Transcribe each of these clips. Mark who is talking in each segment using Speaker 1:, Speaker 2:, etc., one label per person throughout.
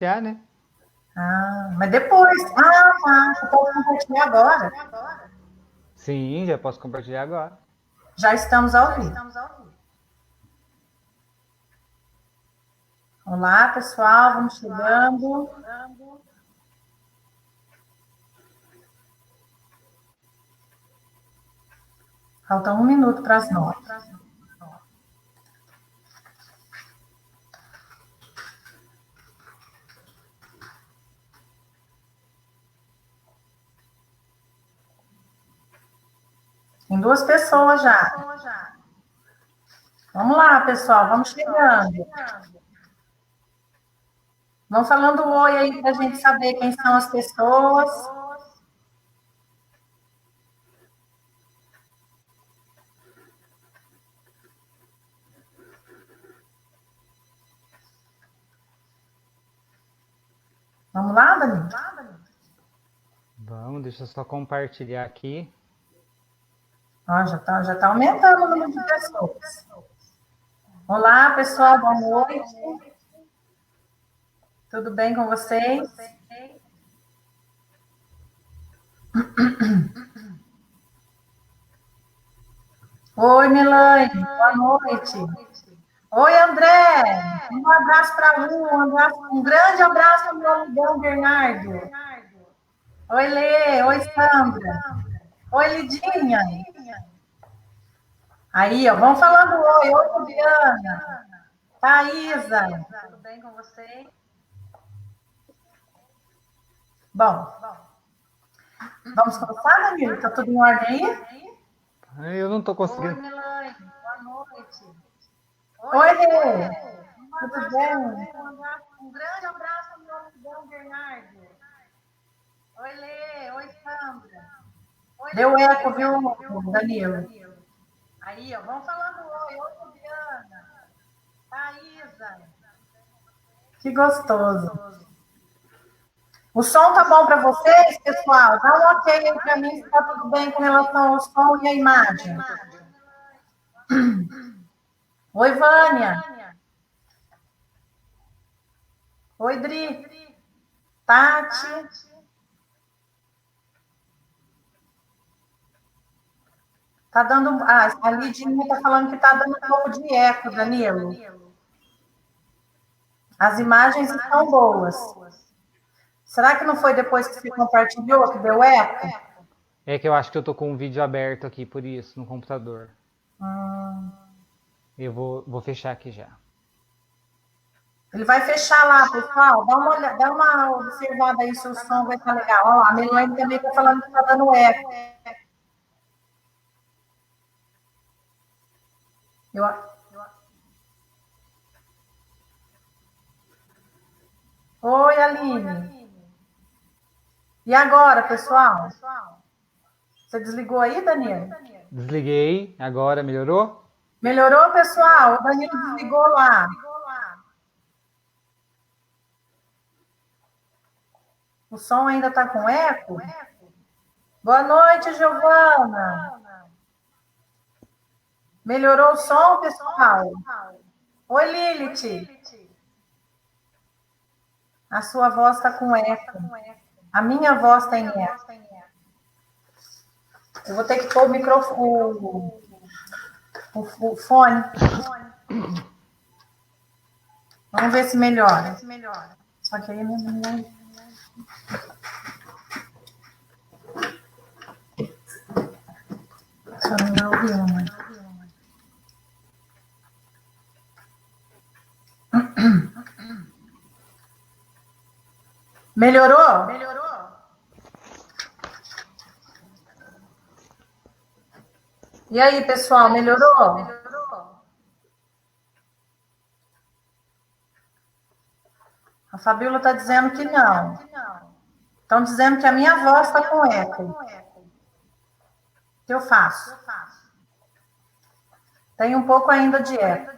Speaker 1: Já, né?
Speaker 2: Ah, mas depois. Ah, tá. Você pode compartilhar agora.
Speaker 1: Sim, já posso compartilhar agora.
Speaker 2: Já estamos ao vivo. Olá, pessoal. Vamos chegando. Falta um minuto para as 9. Tem duas pessoas já. Vamos lá, pessoal. Vamos chegando. Vão falando oi aí para a gente saber quem são as pessoas. Vamos lá, Danilo?
Speaker 1: Vamos, deixa eu só compartilhar aqui.
Speaker 2: Ó, já tá aumentando o número de pessoas. Olá, pessoal. Boa noite. Tudo bem com vocês? Oi, Milane. Boa noite. Oi, André. Um abraço para a Lu. Um grande abraço para o meu amigão Bernardo. Oi, Lê. Oi, Sandra. Oi, Lidinha. Aí, ó, vamos falando oi. Oi, Juliana. Thaisa. Tudo bem com vocês? Bom, vamos começar, Danilo? Está tudo em ordem aí?
Speaker 1: Eu não tô
Speaker 2: Oi,
Speaker 1: conseguindo.
Speaker 2: Milane. Boa noite. Oi, Lê. Tudo bem? Um grande abraço para o meu amigão Bernardo. Oi, Lê. Oi, Sandra. Deu eco, viu, Danilo? Aí, ó, vamos falando oi. Oi, Juliana. Thaisa. Que gostoso. O som tá bom para vocês, pessoal? Dá um ok aí para mim se tá tudo bem com relação ao som e à imagem. Oi, Vânia. Oi, Dri. Tati. Tá dando. Ah, a Lidinha tá falando que tá dando um pouco de eco, Danilo. As imagens estão boas. Será que não foi depois que você compartilhou que deu eco?
Speaker 1: É que eu acho que eu tô com um vídeo aberto aqui, por isso, no computador.
Speaker 2: Hum.
Speaker 1: Eu vou fechar aqui já.
Speaker 2: Ele vai fechar lá, pessoal. Dá uma observada aí se o som vai estar legal. Olha lá, a Melanie também está falando que está dando eco. Eu... Oi, Aline. E agora, pessoal? Você desligou aí, Danilo?
Speaker 1: Desliguei, agora melhorou?
Speaker 2: Melhorou, pessoal? O Danilo desligou lá. O som ainda está com eco? Boa noite, Giovana. Melhorou o som, pessoal? Oi, Lilith. A sua voz está com eco. A minha voz tem eco. Eu vou ter que pôr o microfone, o fone. Vamos ver se melhora. Só que aí não. Só não vai ouvir uma. Melhorou? E aí, pessoal, melhorou? A Fabíola está dizendo que não. Estão dizendo que a minha voz está com eco. O que eu faço? Tem um pouco ainda de eco.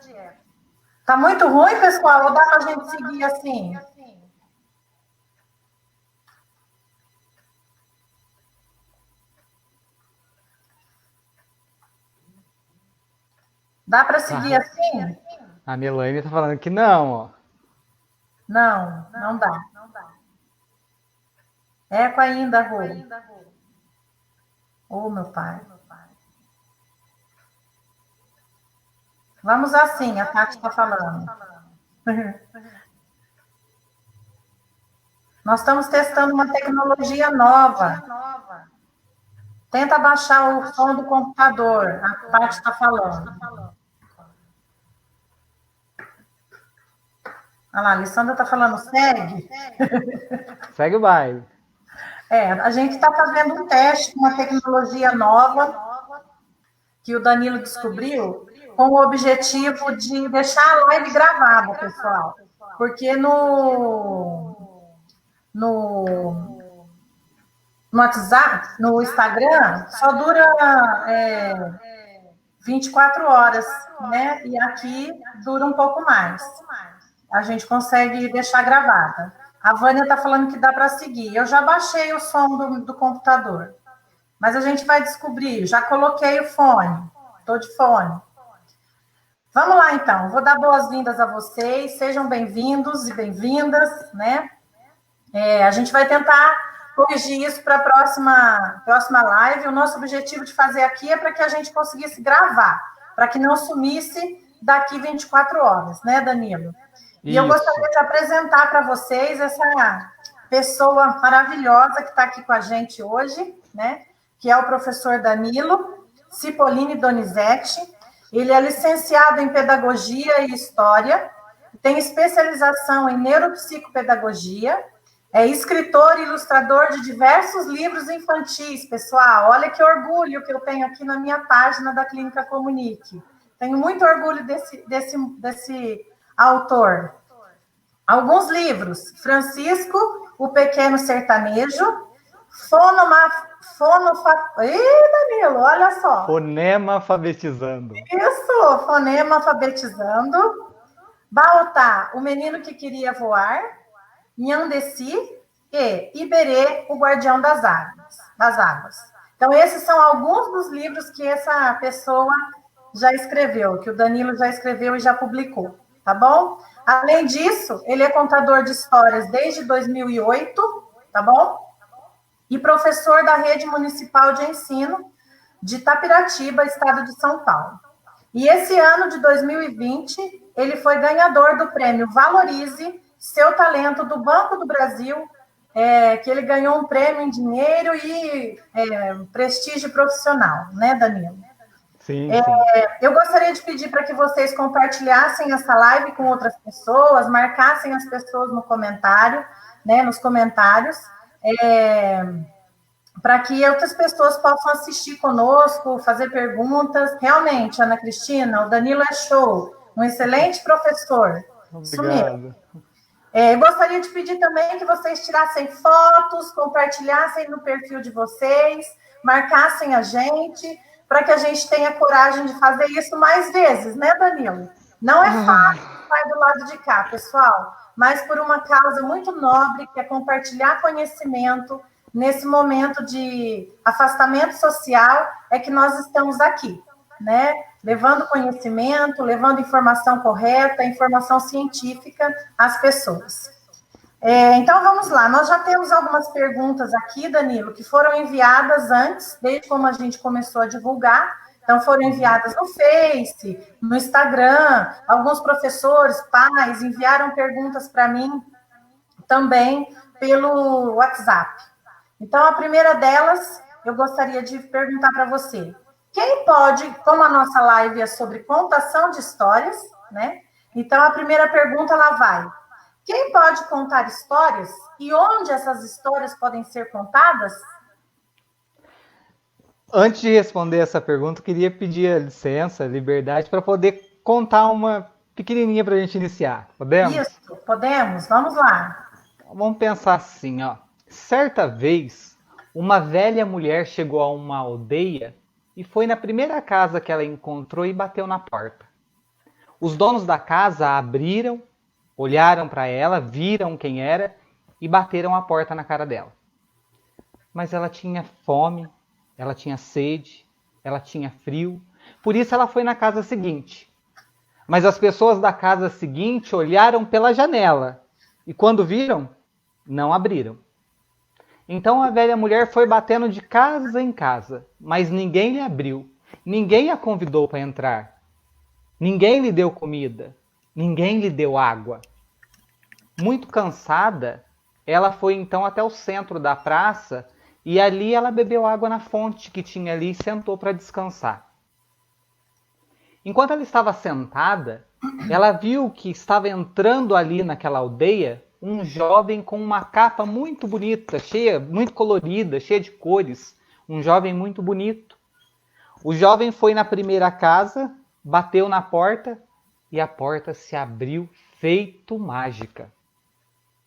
Speaker 2: Tá muito ruim, pessoal? Ou dá para a gente seguir assim? Dá para seguir assim?
Speaker 1: A Melanie tá falando que não, ó.
Speaker 2: Não, não dá. Eco ainda, Rô. Ô, meu pai. Vamos assim, a Tati está falando. Nós estamos testando uma tecnologia nova. Tenta baixar o som do computador. A Tati está falando. Olha lá, a Alessandra está falando, segue.
Speaker 1: Segue o baile.
Speaker 2: A gente está fazendo um teste com uma tecnologia nova que o Danilo descobriu, com o objetivo de deixar a live gravada, pessoal. Porque no WhatsApp, no Instagram, só dura 24 horas, né? E aqui dura um pouco mais. A gente consegue deixar gravada. A Vânia está falando que dá para seguir. Eu já baixei o som do computador. Mas a gente vai descobrir. Já coloquei o fone. Estou de fone. Vamos lá, então. Vou dar boas-vindas a vocês. Sejam bem-vindos e bem-vindas, né? A gente vai tentar corrigir isso para a próxima live. O nosso objetivo de fazer aqui é para que a gente conseguisse gravar, para que não sumisse daqui 24 horas, né, Danilo? E eu gostaria de apresentar para vocês essa pessoa maravilhosa que está aqui com a gente hoje, né? Que é o professor Danilo Cipollini Donizete. Ele é licenciado em Pedagogia e História, tem especialização em Neuropsicopedagogia, é escritor e ilustrador de diversos livros infantis, pessoal. Olha que orgulho que eu tenho aqui na minha página da Clínica Comunique. Tenho muito orgulho desse autor. Alguns livros: Francisco, o Pequeno Sertanejo, Danilo, olha só.
Speaker 1: Fonema Alfabetizando.
Speaker 2: Isso, Fonema Alfabetizando. Baotá, o Menino que Queria Voar. Nhandessi e Iberê, o Guardião das Águas. Então, esses são alguns dos livros que essa pessoa já escreveu, que o Danilo já escreveu e já publicou, tá bom? Além disso, ele é contador de histórias desde 2008, tá bom? E professor da Rede Municipal de Ensino de Itapiratiba, estado de São Paulo. E esse ano de 2020, ele foi ganhador do prêmio Valorize Seu Talento do Banco do Brasil, que ele ganhou um prêmio em dinheiro e prestígio profissional, né, Danilo?
Speaker 1: Sim.
Speaker 2: Eu gostaria de pedir para que vocês compartilhassem essa live com outras pessoas, marcassem as pessoas no comentário, né, nos comentários, para que outras pessoas possam assistir conosco, fazer perguntas. Realmente, Ana Cristina, o Danilo é show, um excelente professor.
Speaker 1: Obrigado.
Speaker 2: Eu gostaria de pedir também que vocês tirassem fotos, compartilhassem no perfil de vocês, marcassem a gente, para que a gente tenha coragem de fazer isso mais vezes, né, Danilo? Não é fácil estar do lado de cá, pessoal, mas por uma causa muito nobre, que é compartilhar conhecimento nesse momento de afastamento social, é que nós estamos aqui, né? Levando conhecimento, levando informação correta, informação científica às pessoas. Então, vamos lá. Nós já temos algumas perguntas aqui, Danilo, que foram enviadas antes, desde como a gente começou a divulgar. Então, foram enviadas no Face, no Instagram. Alguns professores, pais, enviaram perguntas para mim também pelo WhatsApp. Então, a primeira delas, eu gostaria de perguntar para você. Quem pode, como a nossa live é sobre contação de histórias, né? Então, a primeira pergunta, ela vai. Quem pode contar histórias e onde essas histórias podem ser contadas?
Speaker 1: Antes de responder essa pergunta, eu queria pedir a licença, a liberdade, para poder contar uma pequenininha para a gente iniciar. Podemos?
Speaker 2: Isso, podemos. Vamos lá.
Speaker 1: Vamos pensar assim, ó. Certa vez, uma velha mulher chegou a uma aldeia e foi na primeira casa que ela encontrou e bateu na porta. Os donos da casa abriram, olharam para ela, viram quem era e bateram a porta na cara dela. Mas ela tinha fome, ela tinha sede, ela tinha frio, por isso ela foi na casa seguinte. Mas as pessoas da casa seguinte olharam pela janela E quando viram, não abriram. Então a velha mulher foi batendo de casa em casa, mas ninguém lhe abriu. Ninguém a convidou para entrar. Ninguém lhe deu comida. Ninguém lhe deu água. Muito cansada, ela foi então até o centro da praça e ali ela bebeu água na fonte que tinha ali e sentou para descansar. Enquanto ela estava sentada, ela viu que estava entrando ali naquela aldeia um jovem com uma capa muito bonita, cheia, muito colorida, cheia de cores. Um jovem muito bonito. O jovem foi na primeira casa, bateu na porta e a porta se abriu feito mágica.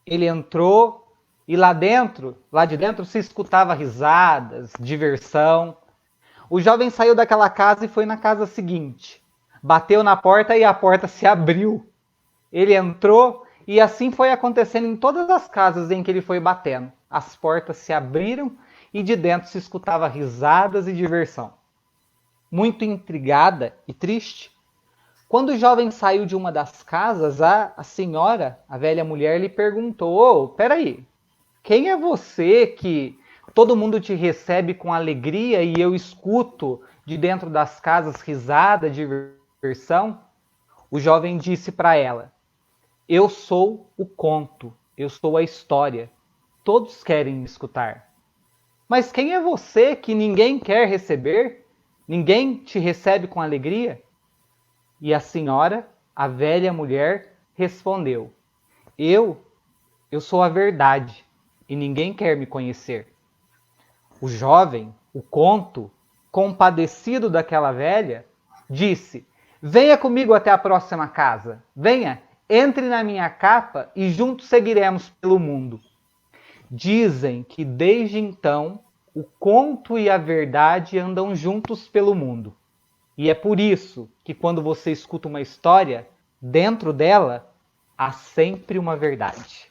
Speaker 1: Ele entrou e lá de dentro se escutava risadas, diversão. O jovem saiu daquela casa e foi na casa seguinte. Bateu na porta e a porta se abriu. Ele entrou e assim foi acontecendo em todas as casas em que ele foi batendo. As portas se abriram e de dentro se escutava risadas e diversão. Muito intrigada e triste, quando o jovem saiu de uma das casas, a senhora, a velha mulher, lhe perguntou: "Ô, peraí, quem é você que todo mundo te recebe com alegria e eu escuto de dentro das casas risada, diversão?" O jovem disse para ela: "Eu sou o conto, eu sou a história. Todos querem me escutar. Mas quem é você que ninguém quer receber? Ninguém te recebe com alegria?" E a senhora, a velha mulher, respondeu: Eu sou a verdade, e ninguém quer me conhecer." O jovem, o conto, compadecido daquela velha, disse: "Venha comigo até a próxima casa. Venha, entre na minha capa e juntos seguiremos pelo mundo." Dizem que desde então o conto e a verdade andam juntos pelo mundo. E é por isso que quando você escuta uma história, dentro dela há sempre uma verdade.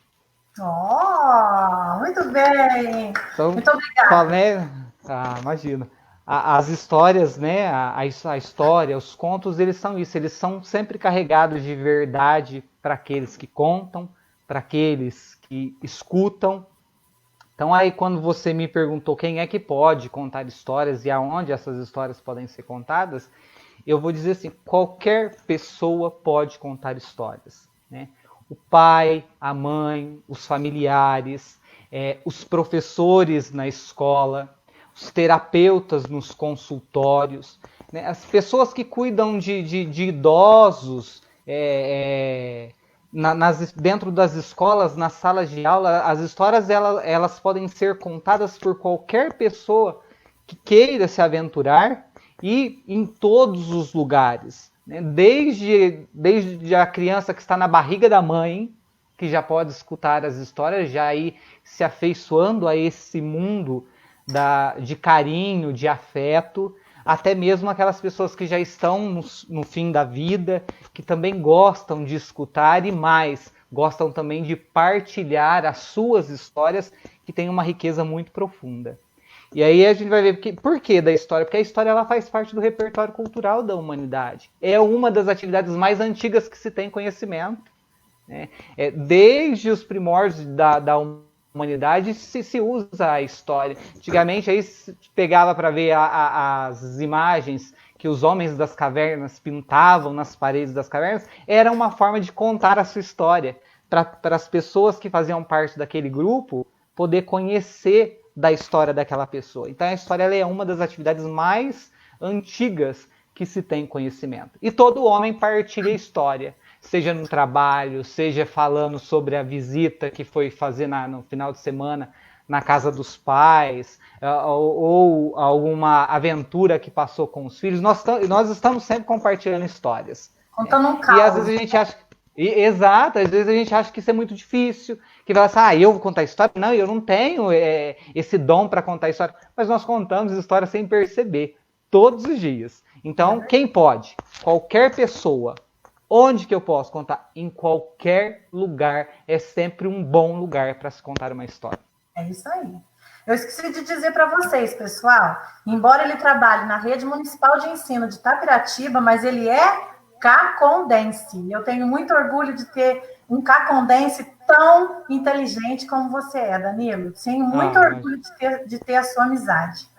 Speaker 2: Oh, muito bem.
Speaker 1: Então,
Speaker 2: Muito obrigada.
Speaker 1: né? Imagina. As histórias, né? A história, os contos, eles são isso. Eles são sempre carregados de verdade para aqueles que contam, para aqueles que escutam. Então aí quando você me perguntou quem é que pode contar histórias e aonde essas histórias podem ser contadas, eu vou dizer assim, qualquer pessoa pode contar histórias, né? O pai, a mãe, os familiares, os professores na escola, os terapeutas nos consultórios, né? As pessoas que cuidam de idosos, dentro das escolas, nas salas de aula, as histórias elas podem ser contadas por qualquer pessoa que queira se aventurar e em todos os lugares, né? Desde a criança que está na barriga da mãe, que já pode escutar as histórias, já aí se afeiçoando a esse mundo de carinho, de afeto, até mesmo aquelas pessoas que já estão no fim da vida, que também gostam de escutar e mais, gostam também de partilhar as suas histórias, que têm uma riqueza muito profunda. E aí a gente vai ver por que da história, porque a história ela faz parte do repertório cultural da humanidade. É uma das atividades mais antigas que se tem conhecimento, né? Desde os primórdios da humanidade se usa a história. Antigamente aí se pegava para ver as imagens que os homens das cavernas pintavam nas paredes das cavernas, era uma forma de contar a sua história, para as pessoas que faziam parte daquele grupo poder conhecer da história daquela pessoa. Então a história ela é uma das atividades mais antigas que se tem conhecimento. E todo homem partilha a história, seja no trabalho, seja falando sobre a visita que foi fazer no final de semana na casa dos pais, ou alguma aventura que passou com os filhos. Nós estamos sempre compartilhando histórias.
Speaker 2: Contando um caos.
Speaker 1: E às vezes a gente acha... Exato, às vezes a gente acha que isso é muito difícil, que vai assim, eu vou contar história. Não, eu não tenho esse dom para contar história. Mas nós contamos história sem perceber, todos os dias. Então, quem pode? Qualquer pessoa. Onde que eu posso contar? Em qualquer lugar. É sempre um bom lugar para se contar uma história.
Speaker 2: É isso aí. Eu esqueci de dizer para vocês, pessoal, embora ele trabalhe na Rede Municipal de Ensino de Itapiratiba, mas ele é cacondense. Eu tenho muito orgulho de ter um cacondense tão inteligente como você é, Danilo. Tenho muito orgulho de ter a sua amizade.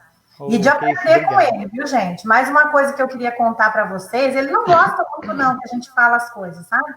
Speaker 2: E de aprender com ele, viu, gente? Mais uma coisa que eu queria contar para vocês, ele não gosta muito, não, que a gente fala as coisas, sabe?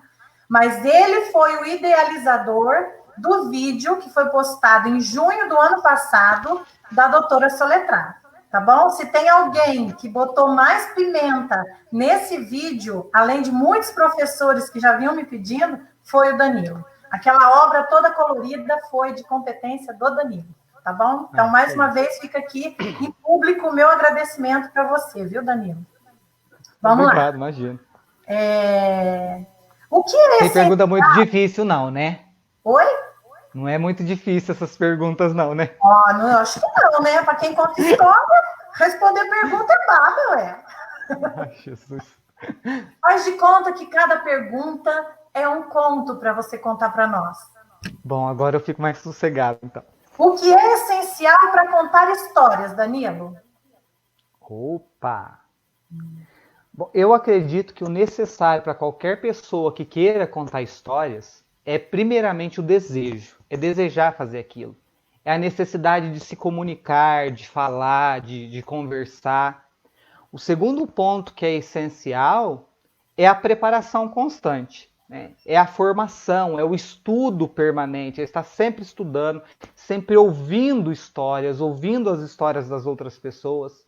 Speaker 2: Mas ele foi o idealizador do vídeo que foi postado em junho do ano passado da doutora Soletrar, tá bom? Se tem alguém que botou mais pimenta nesse vídeo, além de muitos professores que já vinham me pedindo, foi o Danilo. Aquela obra toda colorida foi de competência do Danilo, tá bom? Então, mais uma vez, fica aqui em público o meu agradecimento para você, viu, Danilo? Vamos
Speaker 1: Obrigado,
Speaker 2: lá.
Speaker 1: Imagino.
Speaker 2: O que é
Speaker 1: Tem pergunta muito difícil, não, né?
Speaker 2: Oi?
Speaker 1: Não é muito difícil essas perguntas, não, né?
Speaker 2: Não, acho que não, né? Para quem conta história, responder pergunta é bárbaro, ué.
Speaker 1: Ai, Jesus.
Speaker 2: Faz de conta que cada pergunta é um conto para você contar para nós.
Speaker 1: Bom, agora eu fico mais sossegado, então.
Speaker 2: O que é essencial para contar histórias, Danilo?
Speaker 1: Opa! Bom, eu acredito que o necessário para qualquer pessoa que queira contar histórias é primeiramente o desejo, é desejar fazer aquilo. É a necessidade de se comunicar, de falar, de conversar. O segundo ponto que é essencial é a preparação constante, né? É a formação, é o estudo permanente, é estar sempre estudando, sempre ouvindo histórias, ouvindo as histórias das outras pessoas.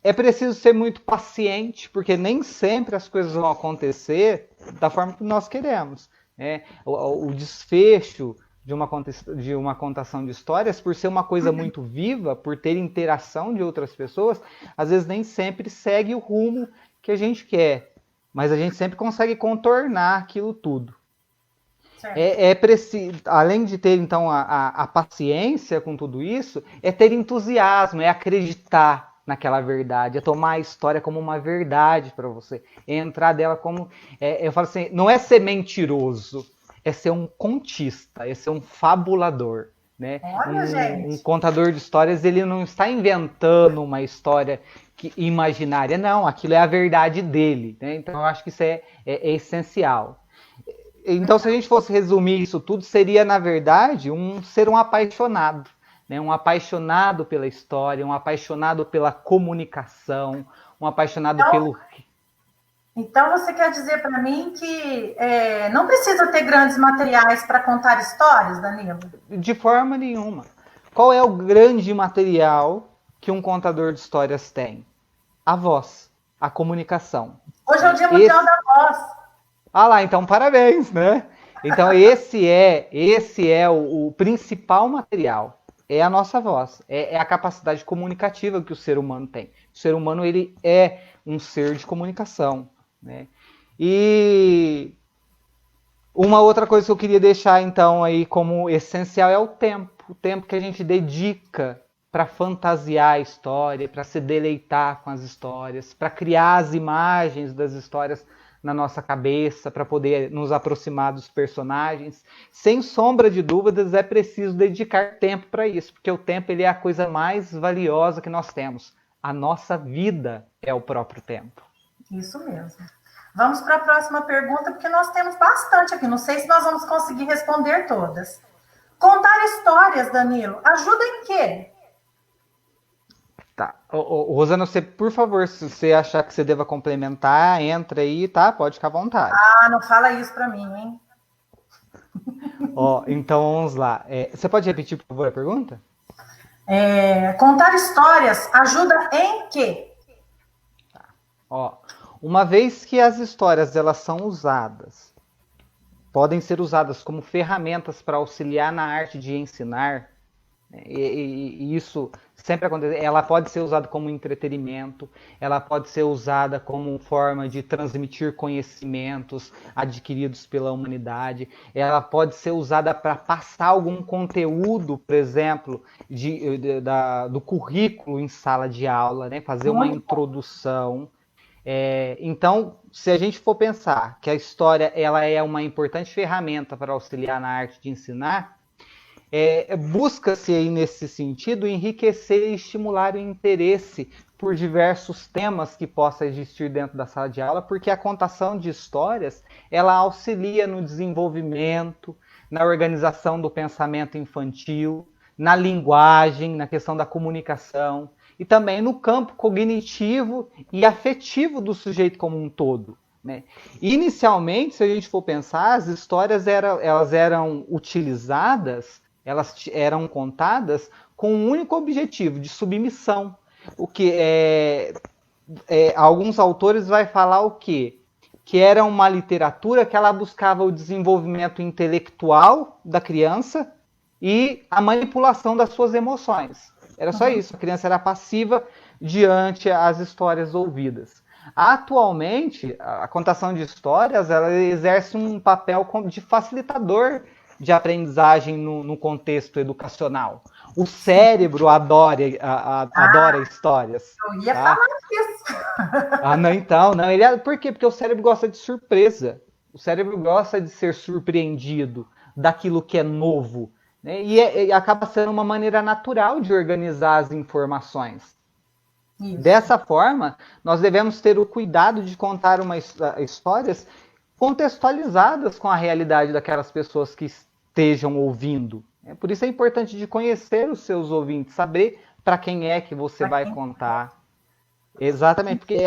Speaker 1: É preciso ser muito paciente, porque nem sempre as coisas vão acontecer da forma que nós queremos, né? O desfecho de uma contação de histórias, por ser uma coisa muito viva, por ter interação de outras pessoas, às vezes nem sempre segue o rumo que a gente quer, mas a gente sempre consegue contornar aquilo tudo. É preciso, além de ter então a paciência com tudo isso, é ter entusiasmo, é acreditar naquela verdade, é tomar a história como uma verdade para você, é entrar dela como, eu falo assim, não é ser mentiroso, é ser um contista, é ser um fabulador, né? Um contador de histórias, ele não está inventando uma história imaginária, não, aquilo é a verdade dele, né? Então eu acho que isso é essencial. Então, se a gente fosse resumir isso tudo, seria, na verdade, ser um apaixonado. Né? Um apaixonado pela história, um apaixonado pela comunicação, um apaixonado pelo...
Speaker 2: Então, você quer dizer para mim que não precisa ter grandes materiais para contar histórias, Danilo?
Speaker 1: De forma nenhuma. Qual é o grande material que um contador de histórias tem? A voz, a comunicação.
Speaker 2: Hoje é o Dia Mundial da Voz.
Speaker 1: Ah lá, então parabéns, né? Então esse é o principal material, é a nossa voz, é a capacidade comunicativa que o ser humano tem. O ser humano, ele é um ser de comunicação, né? E uma outra coisa que eu queria deixar então aí como essencial é o tempo que a gente dedica para fantasiar a história, para se deleitar com as histórias, para criar as imagens das histórias na nossa cabeça, para poder nos aproximar dos personagens. Sem sombra de dúvidas, é preciso dedicar tempo para isso, porque o tempo, ele é a coisa mais valiosa que nós temos. A nossa vida é o próprio tempo.
Speaker 2: Isso mesmo. Vamos para a próxima pergunta, porque nós temos bastante aqui. Não sei se nós vamos conseguir responder todas. Contar histórias, Danilo, ajuda em quê?
Speaker 1: Tá. Rosana, você, por favor, se você achar que você deva complementar, entra aí, tá? Pode ficar à vontade.
Speaker 2: Não fala isso para mim, hein?
Speaker 1: Então vamos lá. Você pode repetir, por favor, a pergunta?
Speaker 2: Contar histórias ajuda em quê?
Speaker 1: Tá. Uma vez que as histórias elas são usadas, podem ser usadas como ferramentas para auxiliar na arte de ensinar, e isso sempre acontece. Ela pode ser usada como entretenimento, ela pode ser usada como forma de transmitir conhecimentos adquiridos pela humanidade, ela pode ser usada para passar algum conteúdo, por exemplo, do currículo em sala de aula, né? Fazer uma introdução. Então, se a gente for pensar que a história ela é uma importante ferramenta para auxiliar na arte de ensinar, Busca-se aí nesse sentido enriquecer e estimular o interesse por diversos temas que possa existir dentro da sala de aula, porque a contação de histórias ela auxilia no desenvolvimento, na organização do pensamento infantil, na linguagem, na questão da comunicação e também no campo cognitivo e afetivo do sujeito como um todo, né? Inicialmente, se a gente for pensar, as histórias elas eram utilizadas, elas eram contadas com um único objetivo, de submissão. O que alguns autores vai falar o quê? Que era uma literatura que ela buscava o desenvolvimento intelectual da criança e a manipulação das suas emoções. Era só isso, a criança era passiva diante as histórias ouvidas. Atualmente, a contação de histórias ela exerce um papel de facilitador de aprendizagem no contexto educacional. O cérebro adora histórias.
Speaker 2: Eu ia falar disso.
Speaker 1: Não, então, não. Por quê? Porque o cérebro gosta de surpresa. O cérebro gosta de ser surpreendido daquilo que é novo, né? E acaba sendo uma maneira natural de organizar as informações. Isso. Dessa forma, nós devemos ter o cuidado de contar histórias contextualizadas com a realidade daquelas pessoas que estejam ouvindo. Por isso é importante de conhecer os seus ouvintes, saber para quem é que você vai contar. Exatamente, porque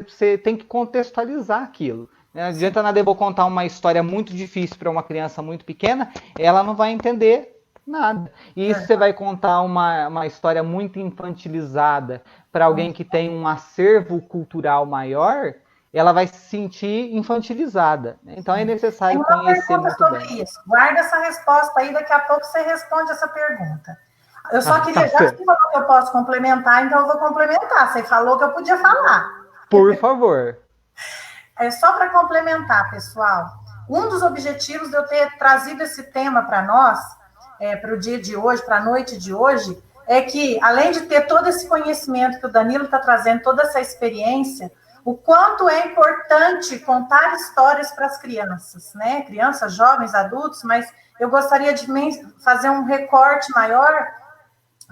Speaker 1: você tem que contextualizar aquilo. Não adianta nada eu vou contar uma história muito difícil para uma criança muito pequena, ela não vai entender nada. E se você vai contar uma história muito infantilizada para alguém que tem um acervo cultural maior, ela vai se sentir infantilizada. Então é necessário conhecer muito bem.
Speaker 2: Isso. Guarda essa resposta aí, daqui a pouco você responde essa pergunta. Eu só queria, já que você falou que eu posso complementar, então eu vou complementar. Você falou que eu podia falar.
Speaker 1: Por favor.
Speaker 2: Só para complementar, pessoal, um dos objetivos de eu ter trazido esse tema para nós, para o dia de hoje, para a noite de hoje, é que, além de ter todo esse conhecimento que o Danilo está trazendo, toda essa experiência, o quanto é importante contar histórias para as crianças, né? Crianças, jovens, adultos, mas eu gostaria de fazer um recorte maior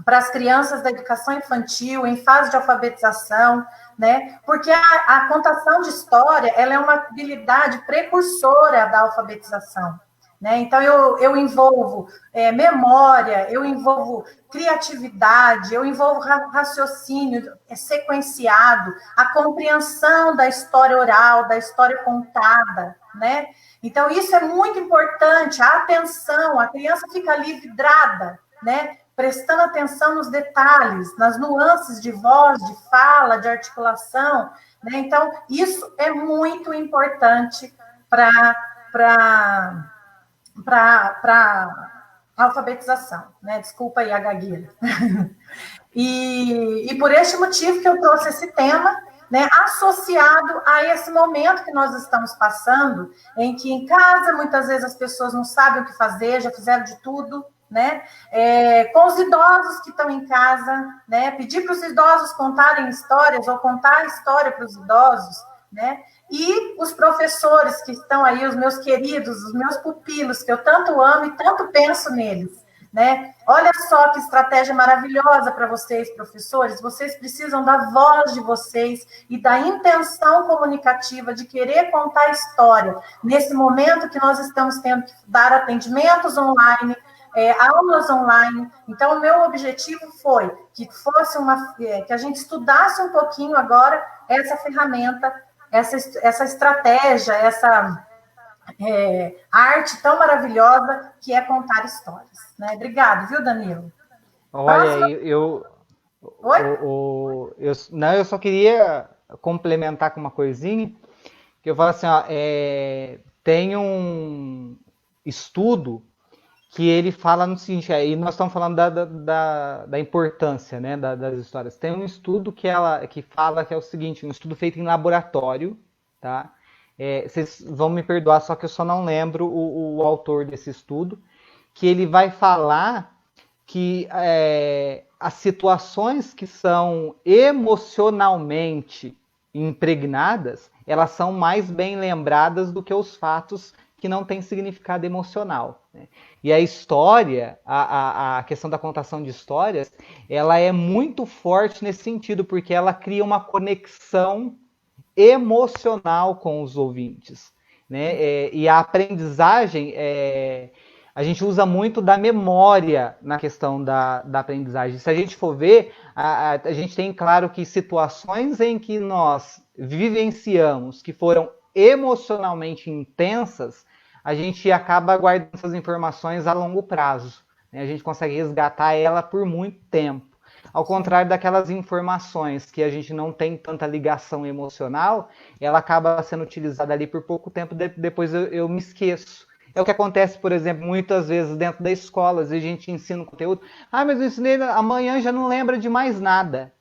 Speaker 2: para as crianças da educação infantil, em fase de alfabetização, né? Porque a contação de história, ela é uma habilidade precursora da alfabetização, né? Então, eu envolvo memória, eu envolvo criatividade, eu envolvo raciocínio sequenciado, a compreensão da história oral, da história contada, né? Então, isso é muito importante, a atenção, a criança fica ali vidrada, né? Prestando atenção nos detalhes, nas nuances de voz, de fala, de articulação, né? Então, isso é muito importante para alfabetização, né? Desculpa aí a gagueira. E por este motivo que eu trouxe esse tema, né, associado a esse momento que nós estamos passando, em que em casa, muitas vezes, as pessoas não sabem o que fazer, já fizeram de tudo, né? Com os idosos que estão em casa, né? Pedir para os idosos contarem histórias ou contar a história para os idosos, né? E os professores que estão aí, os meus queridos, os meus pupilos, que eu tanto amo e tanto penso neles, né? Olha só que estratégia maravilhosa para vocês, professores. Vocês precisam da voz de vocês e da intenção comunicativa de querer contar a história. Nesse momento que nós estamos tendo que dar atendimentos online, aulas online. Então, o meu objetivo foi que fosse que a gente estudasse um pouquinho agora essa ferramenta, essa estratégia, essa arte tão maravilhosa que é contar histórias, né? Obrigado, viu, Danilo?
Speaker 1: Olha, eu só queria complementar com uma coisinha, que eu falo assim, ó, tem um estudo que ele fala no seguinte, e nós estamos falando da importância, né, das histórias. Tem um estudo que fala que é o seguinte, um estudo feito em laboratório, tá? Vocês vão me perdoar, só que eu só não lembro o autor desse estudo, que ele vai falar que as situações que são emocionalmente impregnadas, elas são mais bem lembradas do que os fatos que não tem significado emocional, né? E a história, a questão da contação de histórias, ela é muito forte nesse sentido, porque ela cria uma conexão emocional com os ouvintes, né? E a aprendizagem, a gente usa muito da memória na questão da aprendizagem. Se a gente for ver, a gente tem claro que situações em que nós vivenciamos, que foram emocionalmente intensas, a gente acaba guardando essas informações a longo prazo, né? A gente consegue resgatar ela por muito tempo. Ao contrário daquelas informações que a gente não tem tanta ligação emocional, ela acaba sendo utilizada ali por pouco tempo, depois eu me esqueço. É o que acontece, por exemplo, muitas vezes dentro da escola, às vezes a gente ensina um conteúdo, mas eu ensinei, amanhã já não lembra de mais nada.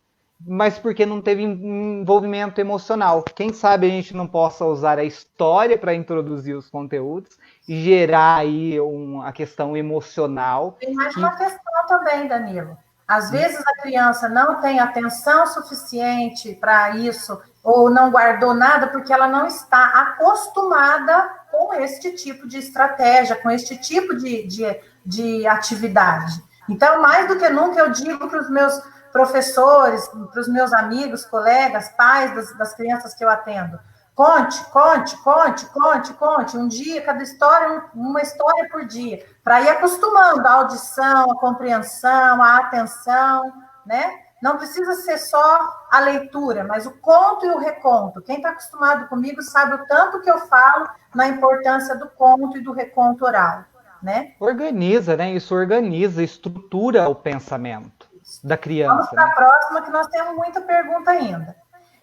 Speaker 1: Mas porque não teve envolvimento emocional. Quem sabe a gente não possa usar a história para introduzir os conteúdos e gerar aí a questão emocional.
Speaker 2: Tem mais uma questão também, Danilo. Às vezes a criança não tem atenção suficiente para isso, ou não guardou nada, porque ela não está acostumada com este tipo de estratégia, com este tipo de atividade. Então, mais do que nunca, eu digo para os meus professores, para os meus amigos, colegas, pais das crianças que eu atendo: conte, conte, conte, conte, conte. Um dia, cada história, uma história por dia, para ir acostumando a audição, a compreensão, a atenção, né? Não precisa ser só a leitura, mas o conto e o reconto. Quem está acostumado comigo sabe o tanto que eu falo na importância do conto e do reconto oral, né?
Speaker 1: Organiza, né? Isso organiza, estrutura o pensamento da criança.
Speaker 2: Vamos para a próxima, que nós temos muita pergunta ainda.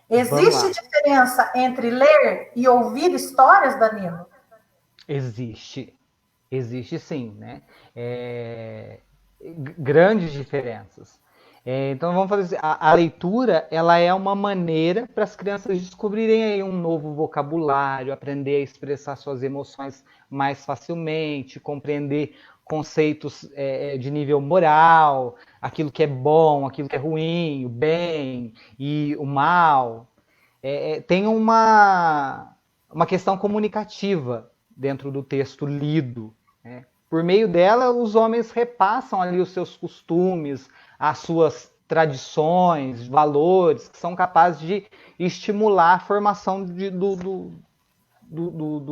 Speaker 2: Existe diferença entre ler e ouvir histórias, Danilo?
Speaker 1: Existe sim, né? Grandes diferenças. Então vamos fazer assim, a leitura, ela é uma maneira para as crianças descobrirem aí um novo vocabulário, aprender a expressar suas emoções mais facilmente, compreender conceitos de nível moral, aquilo que é bom, aquilo que é ruim, o bem e o mal. Tem uma questão comunicativa dentro do texto lido, né? Por meio dela, os homens repassam ali os seus costumes, as suas tradições, valores, que são capazes de estimular a formação do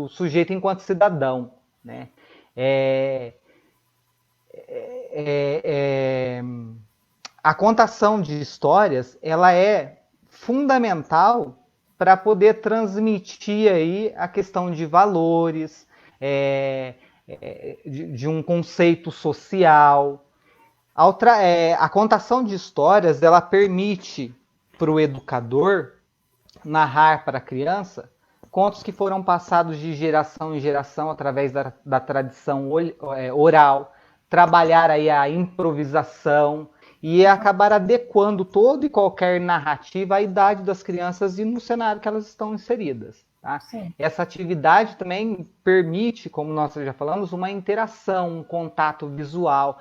Speaker 1: sujeito enquanto cidadão, né? A contação de histórias, ela é fundamental para poder transmitir aí a questão de valores, de um conceito social. A contação de histórias, ela permite para o educador narrar para a criança contos que foram passados de geração em geração através da tradição oral, trabalhar aí a improvisação e acabar adequando toda e qualquer narrativa à idade das crianças e no cenário que elas estão inseridas. Tá? Essa atividade também permite, como nós já falamos, uma interação, um contato visual,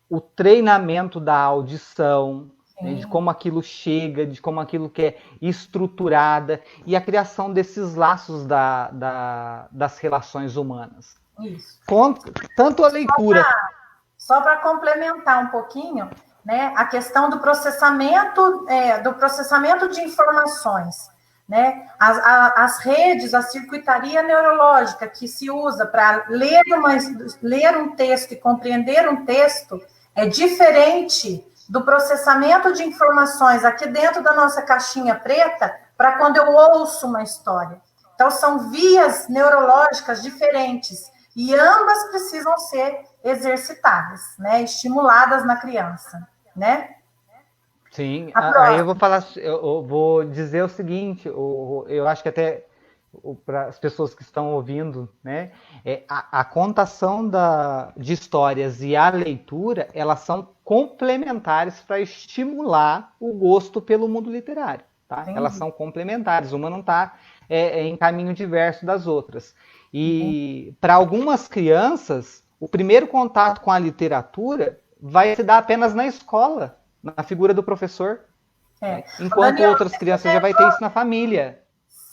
Speaker 1: o treinamento da audição, né, de como aquilo chega, de como aquilo que é estruturada e a criação desses laços das relações humanas.
Speaker 2: Isso.
Speaker 1: Tanto a leitura...
Speaker 2: Só para complementar um pouquinho, né, a questão do processamento de informações, né? As redes, a circuitaria neurológica que se usa para ler um texto e compreender um texto é diferente do processamento de informações aqui dentro da nossa caixinha preta para quando eu ouço uma história. Então, são vias neurológicas diferentes e ambas precisam ser exercitadas, né? Estimuladas na criança, né?
Speaker 1: Sim, aí eu vou dizer o seguinte, eu acho que até para as pessoas que estão ouvindo, né, a contação de histórias e a leitura, elas são complementares para estimular o gosto pelo mundo literário, tá? Elas são complementares, uma não está em caminho diverso das outras. E para algumas crianças, o primeiro contato com a literatura vai se dar apenas na escola, na figura do professor, enquanto outras crianças já vai ter isso na família.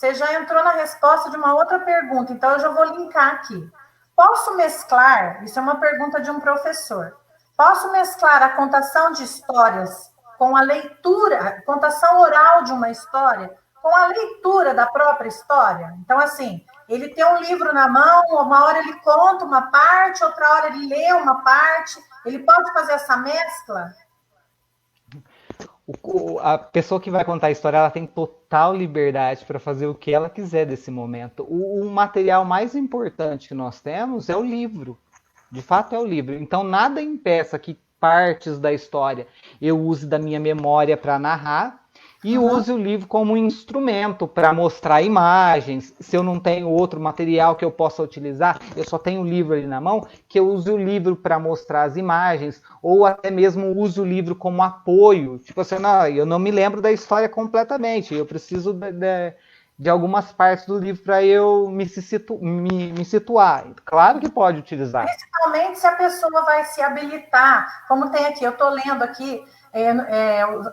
Speaker 2: você já entrou na resposta de uma outra pergunta, então eu já vou linkar aqui. Posso mesclar, isso é uma pergunta de um professor, posso mesclar a contação de histórias com a leitura, a contação oral de uma história, com a leitura da própria história? Então, assim, ele tem um livro na mão, uma hora ele conta uma parte, outra hora ele lê uma parte, ele pode fazer essa mescla?
Speaker 1: A pessoa que vai contar a história, ela tem total liberdade para fazer o que ela quiser desse momento. O material mais importante que nós temos é o livro. De fato, é o livro. Então, nada impeça que partes da história eu use da minha memória para narrar e use o livro como um instrumento para mostrar imagens. Se eu não tenho outro material que eu possa utilizar, eu só tenho o livro ali na mão, que eu use o livro para mostrar as imagens, ou até mesmo use o livro como apoio. Tipo assim, não, eu não me lembro da história completamente, eu preciso de algumas partes do livro para eu me situar. Claro que pode utilizar.
Speaker 2: Principalmente se a pessoa vai se habilitar, como tem aqui, eu estou lendo aqui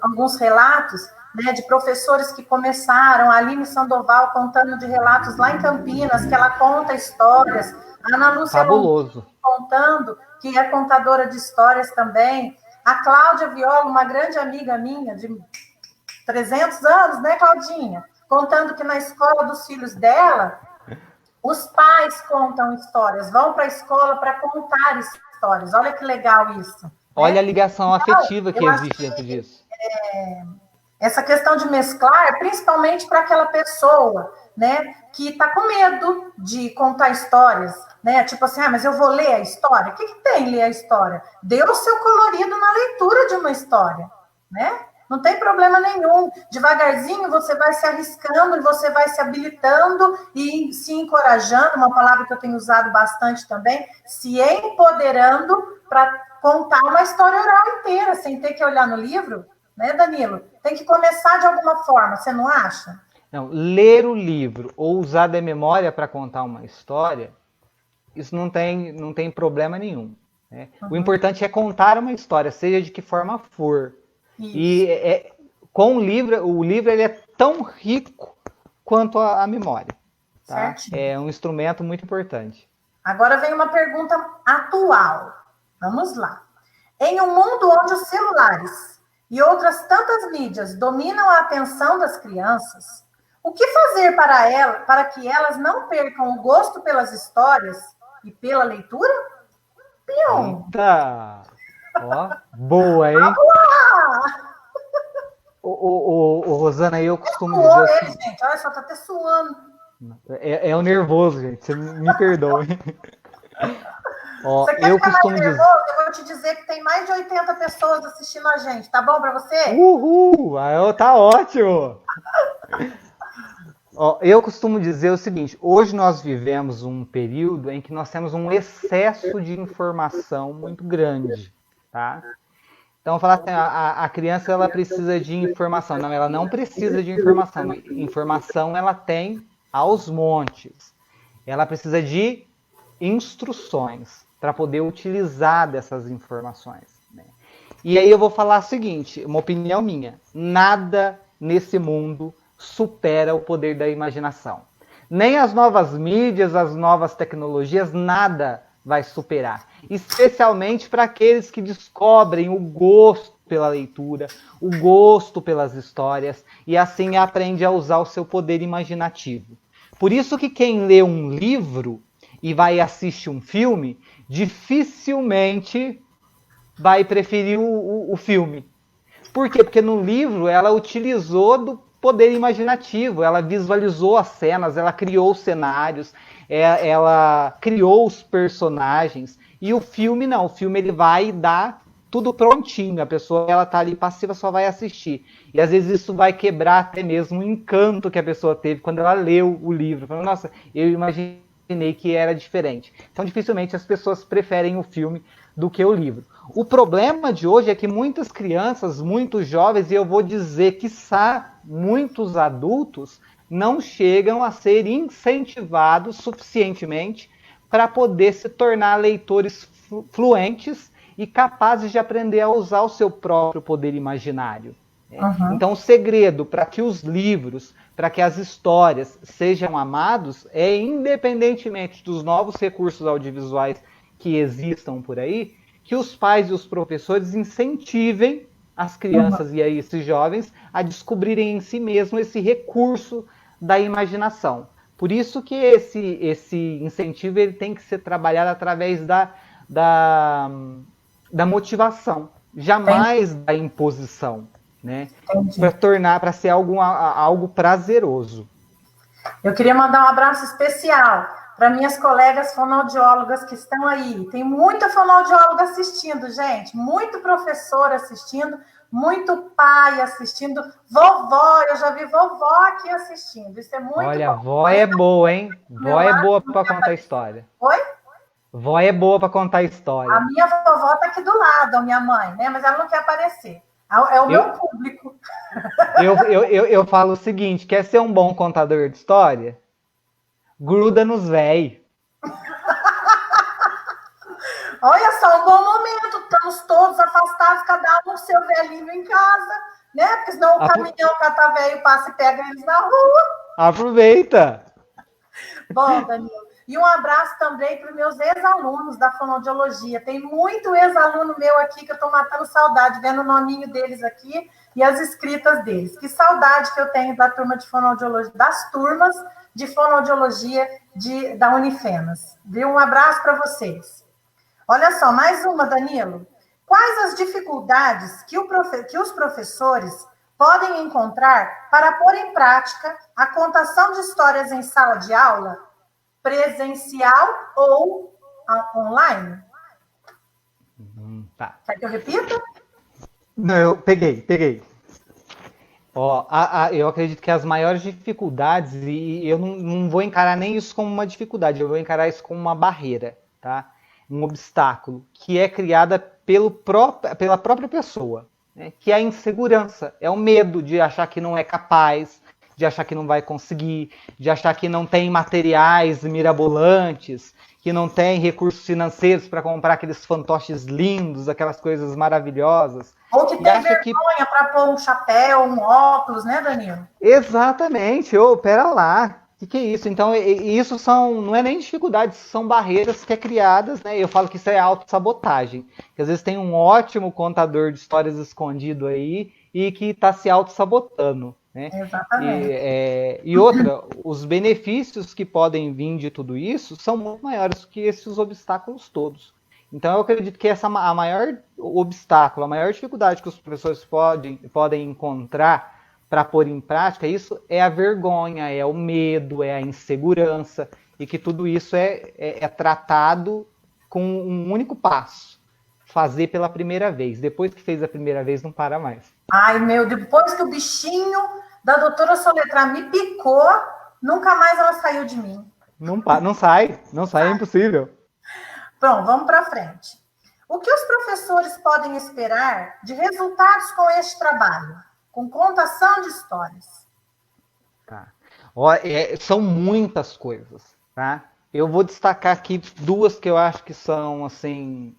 Speaker 2: alguns relatos, né, de professores que começaram, a Aline Sandoval contando de relatos lá em Campinas, que ela conta histórias, a Ana Lúcia
Speaker 1: Fabuloso.
Speaker 2: contando, que é contadora de histórias também, a Cláudia Viola, uma grande amiga minha, de 300 anos, né, Claudinha? Contando que na escola dos filhos dela, os pais contam histórias, vão para a escola para contar histórias. Olha que legal isso.
Speaker 1: Olha,
Speaker 2: né?
Speaker 1: a ligação afetiva que existe dentro disso.
Speaker 2: Essa questão de mesclar, principalmente para aquela pessoa, né, que está com medo de contar histórias, né? Tipo assim, mas eu vou ler a história? O que tem ler a história? Dê o seu colorido na leitura de uma história, né? Não tem problema nenhum. Devagarzinho você vai se arriscando, você vai se habilitando e se encorajando, uma palavra que eu tenho usado bastante também, se empoderando para contar uma história oral inteira, sem ter que olhar no livro, né, Danilo? Tem que começar de alguma forma, você não acha?
Speaker 1: Não, ler o livro ou usar da memória para contar uma história, isso não tem problema nenhum. Né? O importante é contar uma história, seja de que forma for. Isso. E com o livro ele é tão rico quanto a memória. Tá? É um instrumento muito importante.
Speaker 2: Agora vem uma pergunta atual. Vamos lá. Em um mundo onde os celulares e outras tantas mídias dominam a atenção das crianças, o que fazer para que elas não percam o gosto pelas histórias e pela leitura? Pion.
Speaker 1: Eita! Ó, boa, hein? Rosana, eu costumo dizer assim...
Speaker 2: gente, olha só, tá até suando.
Speaker 1: É o nervoso, gente, você me perdoe. Ó,
Speaker 2: você quer
Speaker 1: eu
Speaker 2: ficar
Speaker 1: costumo
Speaker 2: mais nervoso? Eu vou te dizer que tem mais de 80 pessoas assistindo a gente, tá bom pra você?
Speaker 1: Uhul! Tá ótimo! Ó, eu costumo dizer o seguinte, hoje nós vivemos um período em que nós temos um excesso de informação muito grande, tá? Então, falar assim, a criança ela precisa de informação. Não, ela não precisa de informação. Informação ela tem aos montes. Ela precisa de instruções para poder utilizar dessas informações. Né? E aí eu vou falar o seguinte, uma opinião minha. Nada nesse mundo supera o poder da imaginação. Nem as novas mídias, as novas tecnologias, nada vai superar. Especialmente para aqueles que descobrem o gosto pela leitura, o gosto pelas histórias, e assim aprende a usar o seu poder imaginativo. Por isso que quem lê um livro e vai assistir um filme, dificilmente vai preferir o filme. Por quê? Porque no livro ela utilizou do poder imaginativo, ela visualizou as cenas, ela criou os cenários, ela criou os personagens, e o filme não, o filme ele vai dar tudo prontinho, a pessoa ela tá ali passiva, só vai assistir. E às vezes isso vai quebrar até mesmo o encanto que a pessoa teve quando ela leu o livro. Falando, nossa, eu imaginei que era diferente. Então dificilmente as pessoas preferem o filme do que o livro. O problema de hoje é que muitas crianças, muitos jovens, e eu vou dizer quiçá muitos adultos, não chegam a ser incentivados suficientemente para poder se tornar leitores fluentes e capazes de aprender a usar o seu próprio poder imaginário.
Speaker 2: Uhum.
Speaker 1: Então, o segredo para que os livros, para que as histórias sejam amados, é independentemente dos novos recursos audiovisuais que existam por aí, que os pais e os professores incentivem as crianças e aí esses jovens a descobrirem em si mesmo esse recurso da imaginação. Por isso que esse incentivo ele tem que ser trabalhado através da, da motivação, jamais da imposição, né?
Speaker 2: Entendi.
Speaker 1: Para ser algo prazeroso.
Speaker 2: Eu queria mandar um abraço especial para minhas colegas fonoaudiólogas que estão aí. Tem muita fonoaudióloga assistindo, gente. Muito professor assistindo, muito pai assistindo. Vovó, eu já vi vovó aqui assistindo. Isso é muito
Speaker 1: Olha,
Speaker 2: bom.
Speaker 1: vó é boa, hein?
Speaker 2: Meu
Speaker 1: Vó é
Speaker 2: lado
Speaker 1: boa
Speaker 2: não
Speaker 1: para
Speaker 2: quer
Speaker 1: contar
Speaker 2: aparecer.
Speaker 1: história.
Speaker 2: Oi?
Speaker 1: Vó é boa para contar
Speaker 2: A
Speaker 1: história.
Speaker 2: minha vovó está aqui do lado, a minha mãe, né? Mas ela não quer aparecer. É o meu
Speaker 1: Eu,
Speaker 2: público.
Speaker 1: eu falo o seguinte: quer ser um bom contador de história? Gruda nos véi.
Speaker 2: Olha só, um bom momento. Estamos todos afastados, cada um com seu velhinho em casa, né? Porque senão o caminhão catavéio passa e pega eles na rua.
Speaker 1: Aproveita.
Speaker 2: Bom, Danilo. E um abraço também para os meus ex-alunos da fonoaudiologia. Tem muito ex-aluno meu aqui que eu estou matando saudade, vendo o nominho deles aqui e as escritas deles. Que saudade que eu tenho da turma de fonoaudiologia, das turmas de fonoaudiologia da Unifenas. Viu? Um abraço para vocês. Olha só, mais uma, Danilo. Quais as dificuldades que os professores podem encontrar para pôr em prática a contação de histórias em sala de aula, presencial ou online?
Speaker 1: Tá.
Speaker 2: Quer que eu repita?
Speaker 1: Não, eu peguei. Ó, eu acredito que as maiores dificuldades, e eu não vou encarar nem isso como uma dificuldade, eu vou encarar isso como uma barreira, tá? Um obstáculo, que é criada pela própria pessoa, né? Que é a insegurança, é o medo de achar que não é capaz, de achar que não vai conseguir, de achar que não tem materiais mirabolantes, que não tem recursos financeiros para comprar aqueles fantoches lindos, aquelas coisas maravilhosas.
Speaker 2: Ou que tem vergonha para pôr um chapéu, um óculos, né, Danilo?
Speaker 1: Exatamente. Pera lá. O que é isso? Então, isso não é nem dificuldades, são barreiras que é criadas, né? Eu falo que isso é autossabotagem. Que às vezes tem um ótimo contador de histórias escondido aí e que está se autossabotando. Né?
Speaker 2: Exatamente.
Speaker 1: E outra, os benefícios que podem vir de tudo isso são muito maiores que esses obstáculos todos. Então eu acredito que a maior obstáculo, a maior dificuldade que os professores podem encontrar para pôr em prática isso é a vergonha, é o medo, é a insegurança, e que tudo isso é tratado com um único passo: fazer pela primeira vez. Depois que fez a primeira vez, não para mais.
Speaker 2: Ai, depois que o bichinho da doutora Soletrar me picou, nunca mais ela saiu de mim.
Speaker 1: Não sai, é impossível.
Speaker 2: Bom, vamos para frente. O que os professores podem esperar de resultados com este trabalho? Com contação de histórias.
Speaker 1: Tá. São muitas coisas, tá? Eu vou destacar aqui duas que eu acho que são, assim,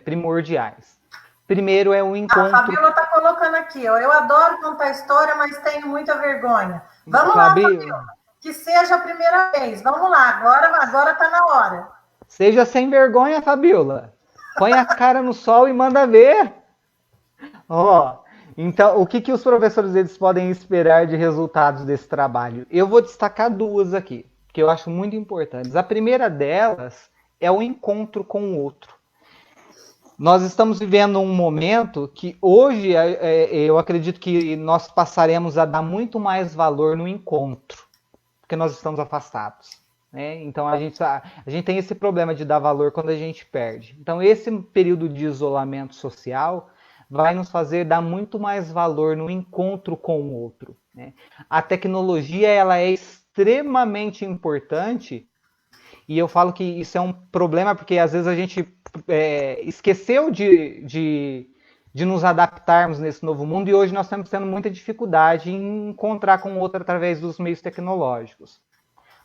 Speaker 1: primordiais. Primeiro é o encontro...
Speaker 2: A Fabíola está colocando aqui, ó. Eu adoro contar história, mas tenho muita vergonha. Vamos lá, Fabíola. Que seja a primeira vez. Vamos lá, agora está na hora.
Speaker 1: Seja sem vergonha, Fabíola. Põe a cara no sol e manda ver. Ó, então, o que os professores eles podem esperar de resultados desse trabalho? Eu vou destacar duas aqui, que eu acho muito importantes. A primeira delas é o encontro com o outro. Nós estamos vivendo um momento que hoje eu acredito que nós passaremos a dar muito mais valor no encontro, porque nós estamos afastados. Né? Então a gente tem esse problema de dar valor quando a gente perde. Então esse período de isolamento social vai nos fazer dar muito mais valor no encontro com o outro. Né? A tecnologia ela é extremamente importante, e eu falo que isso é um problema porque às vezes a gente esqueceu de nos adaptarmos nesse novo mundo, e hoje nós estamos tendo muita dificuldade em encontrar com o outro através dos meios tecnológicos.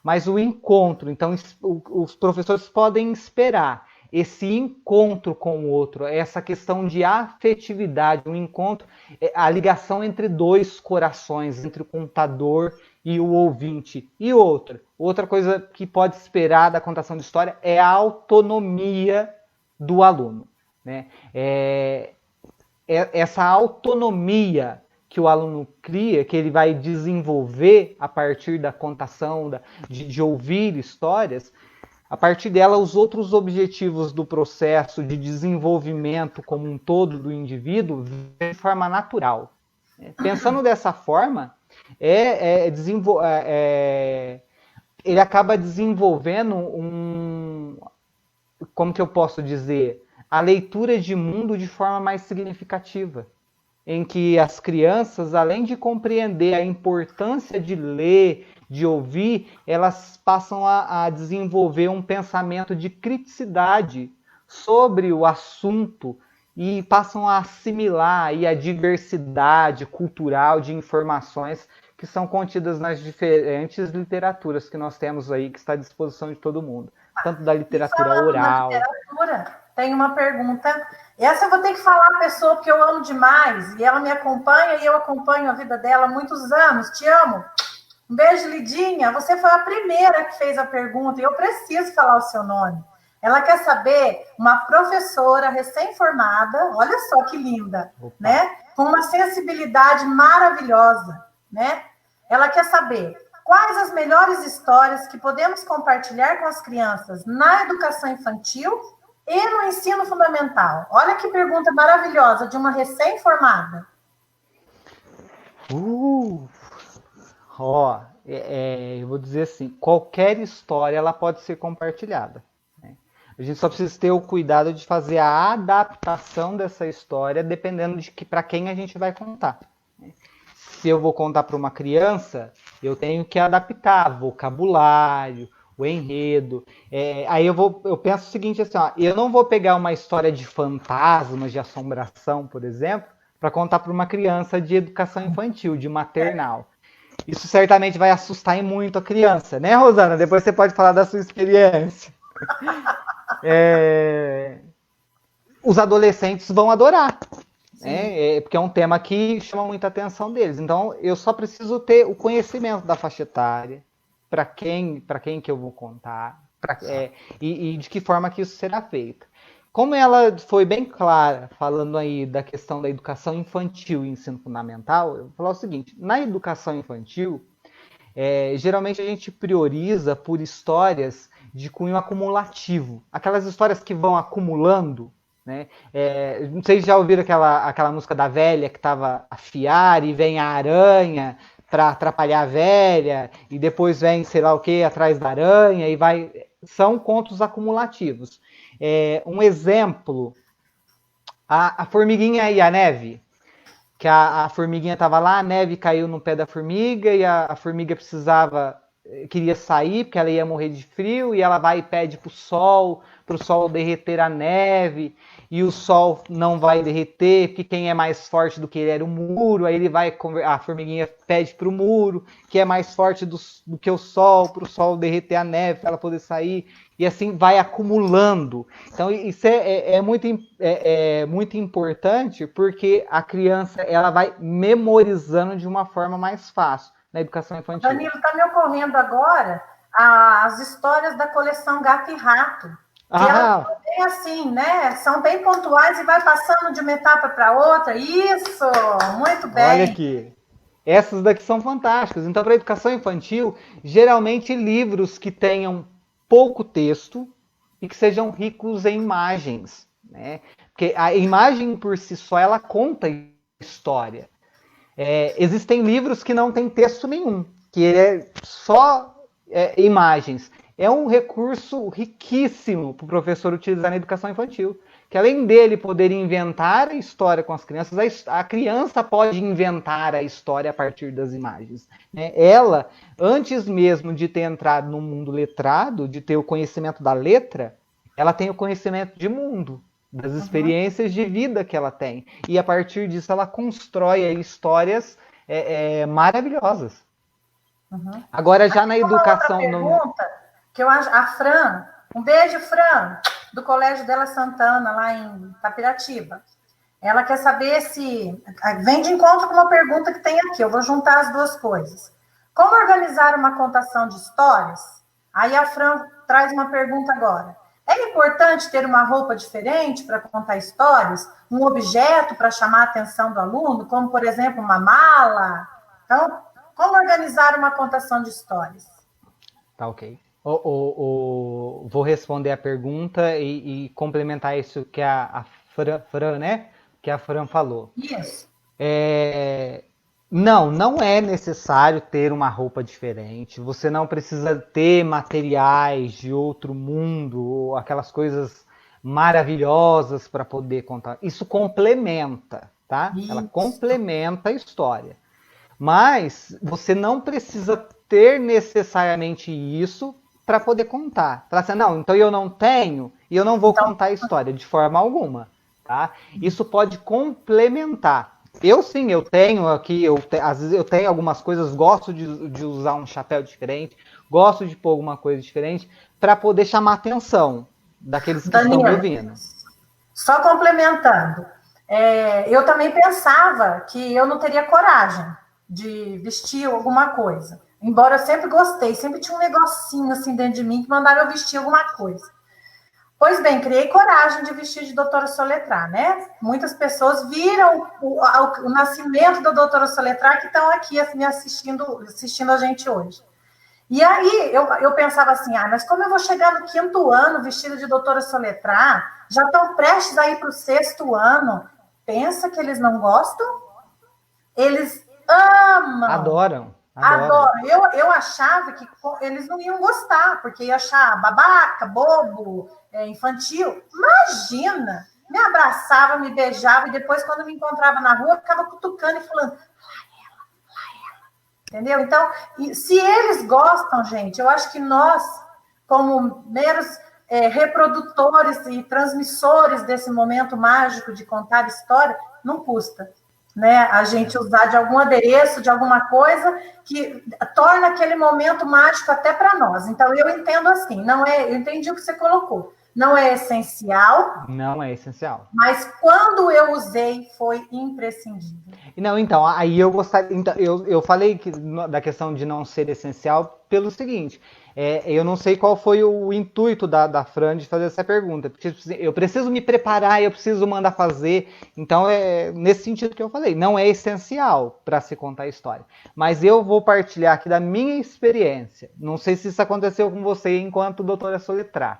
Speaker 1: Mas o encontro, então os professores podem esperar esse encontro com o outro, essa questão de afetividade, um encontro, a ligação entre dois corações, entre o contador e o ouvinte. E outra coisa que pode esperar da contação de história é a autonomia do aluno, né? Essa autonomia que o aluno cria, que ele vai desenvolver a partir da contação, de ouvir histórias, a partir dela, os outros objetivos do processo de desenvolvimento como um todo do indivíduo vêm de forma natural. Pensando dessa forma, ele acaba desenvolvendo como que eu posso dizer, a leitura de mundo de forma mais significativa, em que as crianças, além de compreender a importância de ler, de ouvir, elas passam a desenvolver um pensamento de criticidade sobre o assunto e passam a assimilar aí a diversidade cultural de informações que são contidas nas diferentes literaturas que nós temos aí, que está à disposição de todo mundo, tanto da literatura oral.
Speaker 2: Tem uma pergunta. Essa eu vou ter que falar a pessoa, porque eu amo demais. E ela me acompanha e eu acompanho a vida dela há muitos anos. Te amo. Um beijo, Lidinha. Você foi a primeira que fez a pergunta e eu preciso falar o seu nome. Ela quer saber, uma professora recém-formada, olha só que linda, né? Com uma sensibilidade maravilhosa, né? Ela quer saber quais as melhores histórias que podemos compartilhar com as crianças na educação infantil e no ensino fundamental. Olha que pergunta maravilhosa de uma recém-formada.
Speaker 1: Eu vou dizer assim, qualquer história ela pode ser compartilhada. Né? A gente só precisa ter o cuidado de fazer a adaptação dessa história dependendo de para quem a gente vai contar. Né? Se eu vou contar para uma criança, eu tenho que adaptar vocabulário, o enredo. Aí eu penso o seguinte, assim, eu não vou pegar uma história de fantasmas, de assombração, por exemplo, para contar para uma criança de educação infantil, de maternal. Isso certamente vai assustar muito a criança, né, Rosana? Depois você pode falar da sua experiência. Os adolescentes vão adorar, né? Porque é um tema que chama muita atenção deles. Então, eu só preciso ter o conhecimento da faixa etária, para quem que eu vou contar, e de que forma que isso será feito. Como ela foi bem clara, falando aí da questão da educação infantil e ensino fundamental, eu vou falar o seguinte, na educação infantil, geralmente a gente prioriza por histórias de cunho acumulativo, aquelas histórias que vão acumulando, né? Não sei se já ouviram aquela música da velha que estava afiar e vem a aranha para atrapalhar a velha, e depois vem sei lá o que atrás da aranha, e vai. São contos acumulativos. Um exemplo, a formiguinha e a neve, que a formiguinha estava lá, a neve caiu no pé da formiga, e a formiga queria sair, porque ela ia morrer de frio, e ela vai e pede para o sol derreter a neve, e o sol não vai derreter, porque quem é mais forte do que ele era o muro, aí a formiguinha pede para o muro, que é mais forte do que o sol, para o sol derreter a neve, para ela poder sair, e assim vai acumulando. Então isso é muito importante, porque a criança ela vai memorizando de uma forma mais fácil na educação infantil.
Speaker 2: Danilo, está me ocorrendo agora as histórias da coleção Gato e Rato. Elas são bem assim, né? São bem pontuais e vai passando de uma etapa para outra. Isso, muito bem.
Speaker 1: Olha aqui. Essas daqui são fantásticas. Então, para a educação infantil, geralmente livros que tenham pouco texto e que sejam ricos em imagens, né? Porque a imagem por si só, ela conta história. Existem livros que não tem texto nenhum, que é só imagens. É um recurso riquíssimo para o professor utilizar na educação infantil, que além dele poder inventar a história com as crianças, a criança pode inventar a história a partir das imagens. Né? Ela, antes mesmo de ter entrado no mundo letrado, de ter o conhecimento da letra, ela tem o conhecimento de mundo, das experiências de vida que ela tem. E a partir disso ela constrói histórias maravilhosas. Agora, já na educação...
Speaker 2: Que eu acho, a Fran, um beijo, Fran, do Colégio Della Santana, lá em Itapiratiba. Ela quer saber se... Vem de encontro com uma pergunta que tem aqui, eu vou juntar as duas coisas. Como organizar uma contação de histórias? Aí a Fran traz uma pergunta agora. É importante ter uma roupa diferente para contar histórias? Um objeto para chamar a atenção do aluno, como, por exemplo, uma mala? Então, como organizar uma contação de histórias?
Speaker 1: Tá, ok. Vou responder a pergunta e complementar isso que a Fran, né? Que a Fran falou.
Speaker 2: Isso.
Speaker 1: Não é necessário ter uma roupa diferente. Você não precisa ter materiais de outro mundo, ou aquelas coisas maravilhosas para poder contar. Isso complementa, tá?
Speaker 2: Isso.
Speaker 1: Ela complementa a história. Mas você não precisa ter necessariamente isso para poder contar. Falar assim, não, então eu não tenho e eu não vou contar a história de forma alguma. Tá? Isso pode complementar. Eu tenho aqui, às vezes eu tenho algumas coisas, gosto de usar um chapéu diferente, gosto de pôr alguma coisa diferente para poder chamar a atenção daqueles que estão me ouvindo.
Speaker 2: Só complementando, eu também pensava que eu não teria coragem de vestir alguma coisa, embora eu sempre gostei, sempre tinha um negocinho assim dentro de mim que mandava eu vestir alguma coisa. Pois bem, criei coragem de vestir de doutora Soletrá, né? Muitas pessoas viram o nascimento da doutora Soletrá que estão aqui me assistindo a gente hoje. E aí eu pensava assim, mas como eu vou chegar no 5º ano vestida de doutora Soletrá? Já estão prestes a ir para o 6º ano. Pensa que eles não gostam? Eles amam.
Speaker 1: Adoram.
Speaker 2: Eu achava que eles não iam gostar, porque ia achar babaca, bobo, infantil. Imagina! Me abraçava, me beijava, e depois, quando me encontrava na rua, ficava cutucando e falando, lá ela. Entendeu? Então, se eles gostam, gente, eu acho que nós, como meros reprodutores e transmissores desse momento mágico de contar história, não custa. Né, a gente usar de algum adereço, de alguma coisa que torna aquele momento mágico até para nós. Então, eu entendo assim, eu entendi o que você colocou. Não é essencial.
Speaker 1: Não é essencial.
Speaker 2: Mas quando eu usei, foi imprescindível.
Speaker 1: Não, então, aí eu gostaria. Então, eu falei da questão de não ser essencial pelo seguinte. Eu não sei qual foi o intuito da Fran de fazer essa pergunta. Porque eu preciso me preparar, eu preciso mandar fazer. Então, é nesse sentido que eu falei. Não é essencial para se contar a história. Mas eu vou partilhar aqui da minha experiência. Não sei se isso aconteceu com você enquanto doutora Soletrá.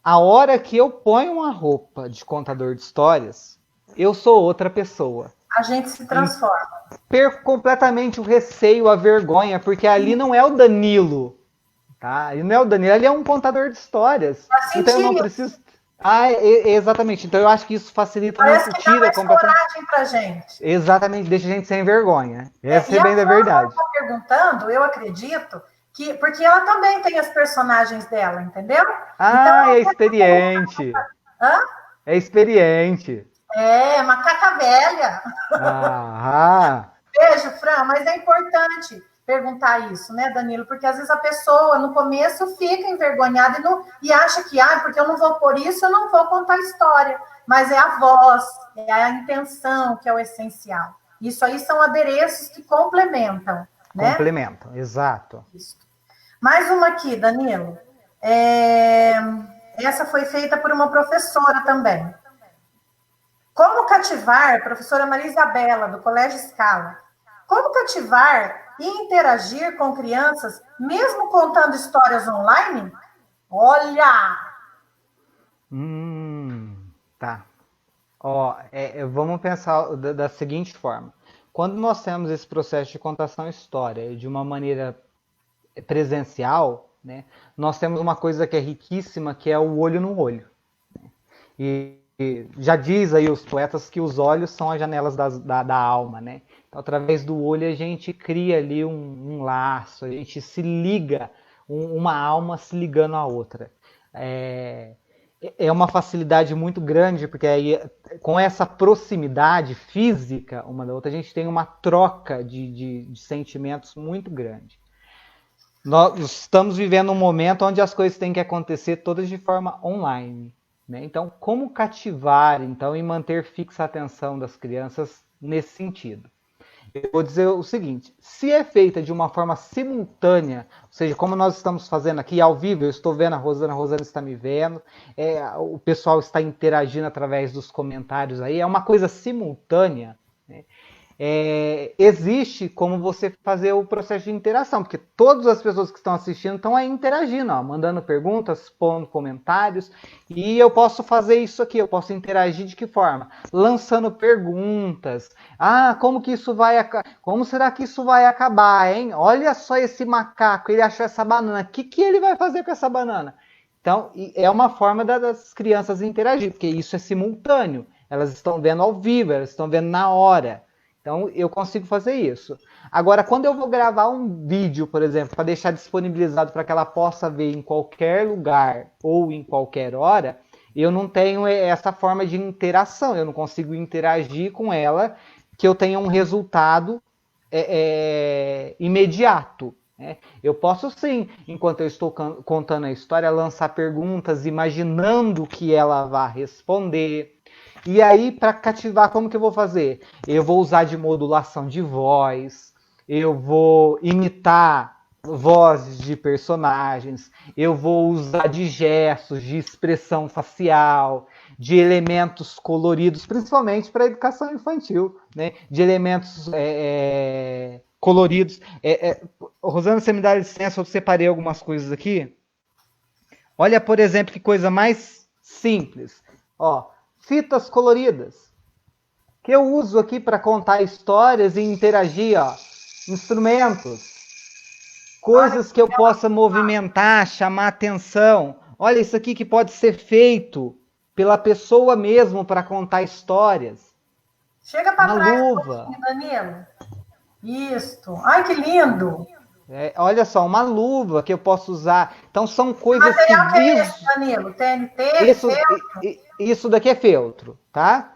Speaker 1: A hora que eu ponho uma roupa de contador de histórias, eu sou outra pessoa.
Speaker 2: A gente se transforma.
Speaker 1: Perco completamente o receio, a vergonha, porque ali não é o Danilo. Tá? Ali não é o Danilo, ali é um contador de histórias. Então eu não preciso. Exatamente. Então eu acho que isso facilita muito,
Speaker 2: tira completamente. Coragem pra gente.
Speaker 1: Exatamente, deixa a gente sem vergonha. Essa é bem da verdade.
Speaker 2: Tá perguntando, eu acredito que porque ela também tem as personagens dela, entendeu?
Speaker 1: Então, é experiente. É experiente.
Speaker 2: Macaca velha. Beijo, Fran, mas é importante perguntar isso, né, Danilo? Porque às vezes a pessoa, no começo, fica envergonhada e acha que, porque eu não vou por isso, eu não vou contar a história. Mas é a voz, é a intenção que é o essencial. Isso aí são adereços que complementam, né?
Speaker 1: Complementam, exato.
Speaker 2: Isso. Mais uma aqui, Danilo. Essa foi feita por uma professora também. Como cativar, professora Maria Isabela, do Colégio Scala, como cativar e interagir com crianças, mesmo contando histórias online? Olha!
Speaker 1: Tá. Vamos pensar da seguinte forma. Quando nós temos esse processo de contação história de uma maneira presencial, né, nós temos uma coisa que é riquíssima, que é o olho no olho. E já diz aí os poetas que os olhos são as janelas da alma, né? Então, através do olho a gente cria ali um laço, a gente se liga, uma alma se ligando à outra. É uma facilidade muito grande, porque aí, com essa proximidade física uma da outra, a gente tem uma troca de sentimentos muito grande. Nós estamos vivendo um momento onde as coisas têm que acontecer todas de forma online, né? Então, como cativar, então, e manter fixa a atenção das crianças nesse sentido? Eu vou dizer o seguinte: se é feita de uma forma simultânea, ou seja, como nós estamos fazendo aqui ao vivo, eu estou vendo a Rosana está me vendo, o pessoal está interagindo através dos comentários aí, é uma coisa simultânea, né? Existe como você fazer o processo de interação, porque todas as pessoas que estão assistindo estão aí interagindo, ó, mandando perguntas, pondo comentários, e eu posso fazer isso aqui, eu posso interagir de que forma? Lançando perguntas. Ah, como será que isso vai acabar, hein? Olha só esse macaco, ele achou essa banana, o que ele vai fazer com essa banana? Então, é uma forma das crianças interagir, porque isso é simultâneo, elas estão vendo ao vivo, elas estão vendo na hora. Então, eu consigo fazer isso. Agora, quando eu vou gravar um vídeo, por exemplo, para deixar disponibilizado para que ela possa ver em qualquer lugar ou em qualquer hora, eu não tenho essa forma de interação. Eu não consigo interagir com ela, que eu tenha um resultado imediato. Né? Eu posso sim, enquanto eu estou contando a história, lançar perguntas, imaginando que ela vá responder. E aí, para cativar, como que eu vou fazer? Eu vou usar de modulação de voz, eu vou imitar vozes de personagens, eu vou usar de gestos, de expressão facial, de elementos coloridos, principalmente para a educação infantil, né? De elementos coloridos. Rosana, você me dá licença, eu separei algumas coisas aqui. Olha, por exemplo, que coisa mais simples. Ó, fitas coloridas, que eu uso aqui para contar histórias e interagir, ó. Instrumentos, coisas que eu possa movimentar, chamar atenção. Olha isso aqui que pode ser feito pela pessoa mesmo para contar histórias.
Speaker 2: Chega para trás, luva. Danilo. Isso. Ai, que lindo.
Speaker 1: Olha só, uma luva que eu posso usar. Então são coisas
Speaker 2: que é esse, Danilo? TNT?
Speaker 1: Isso daqui é feltro, tá?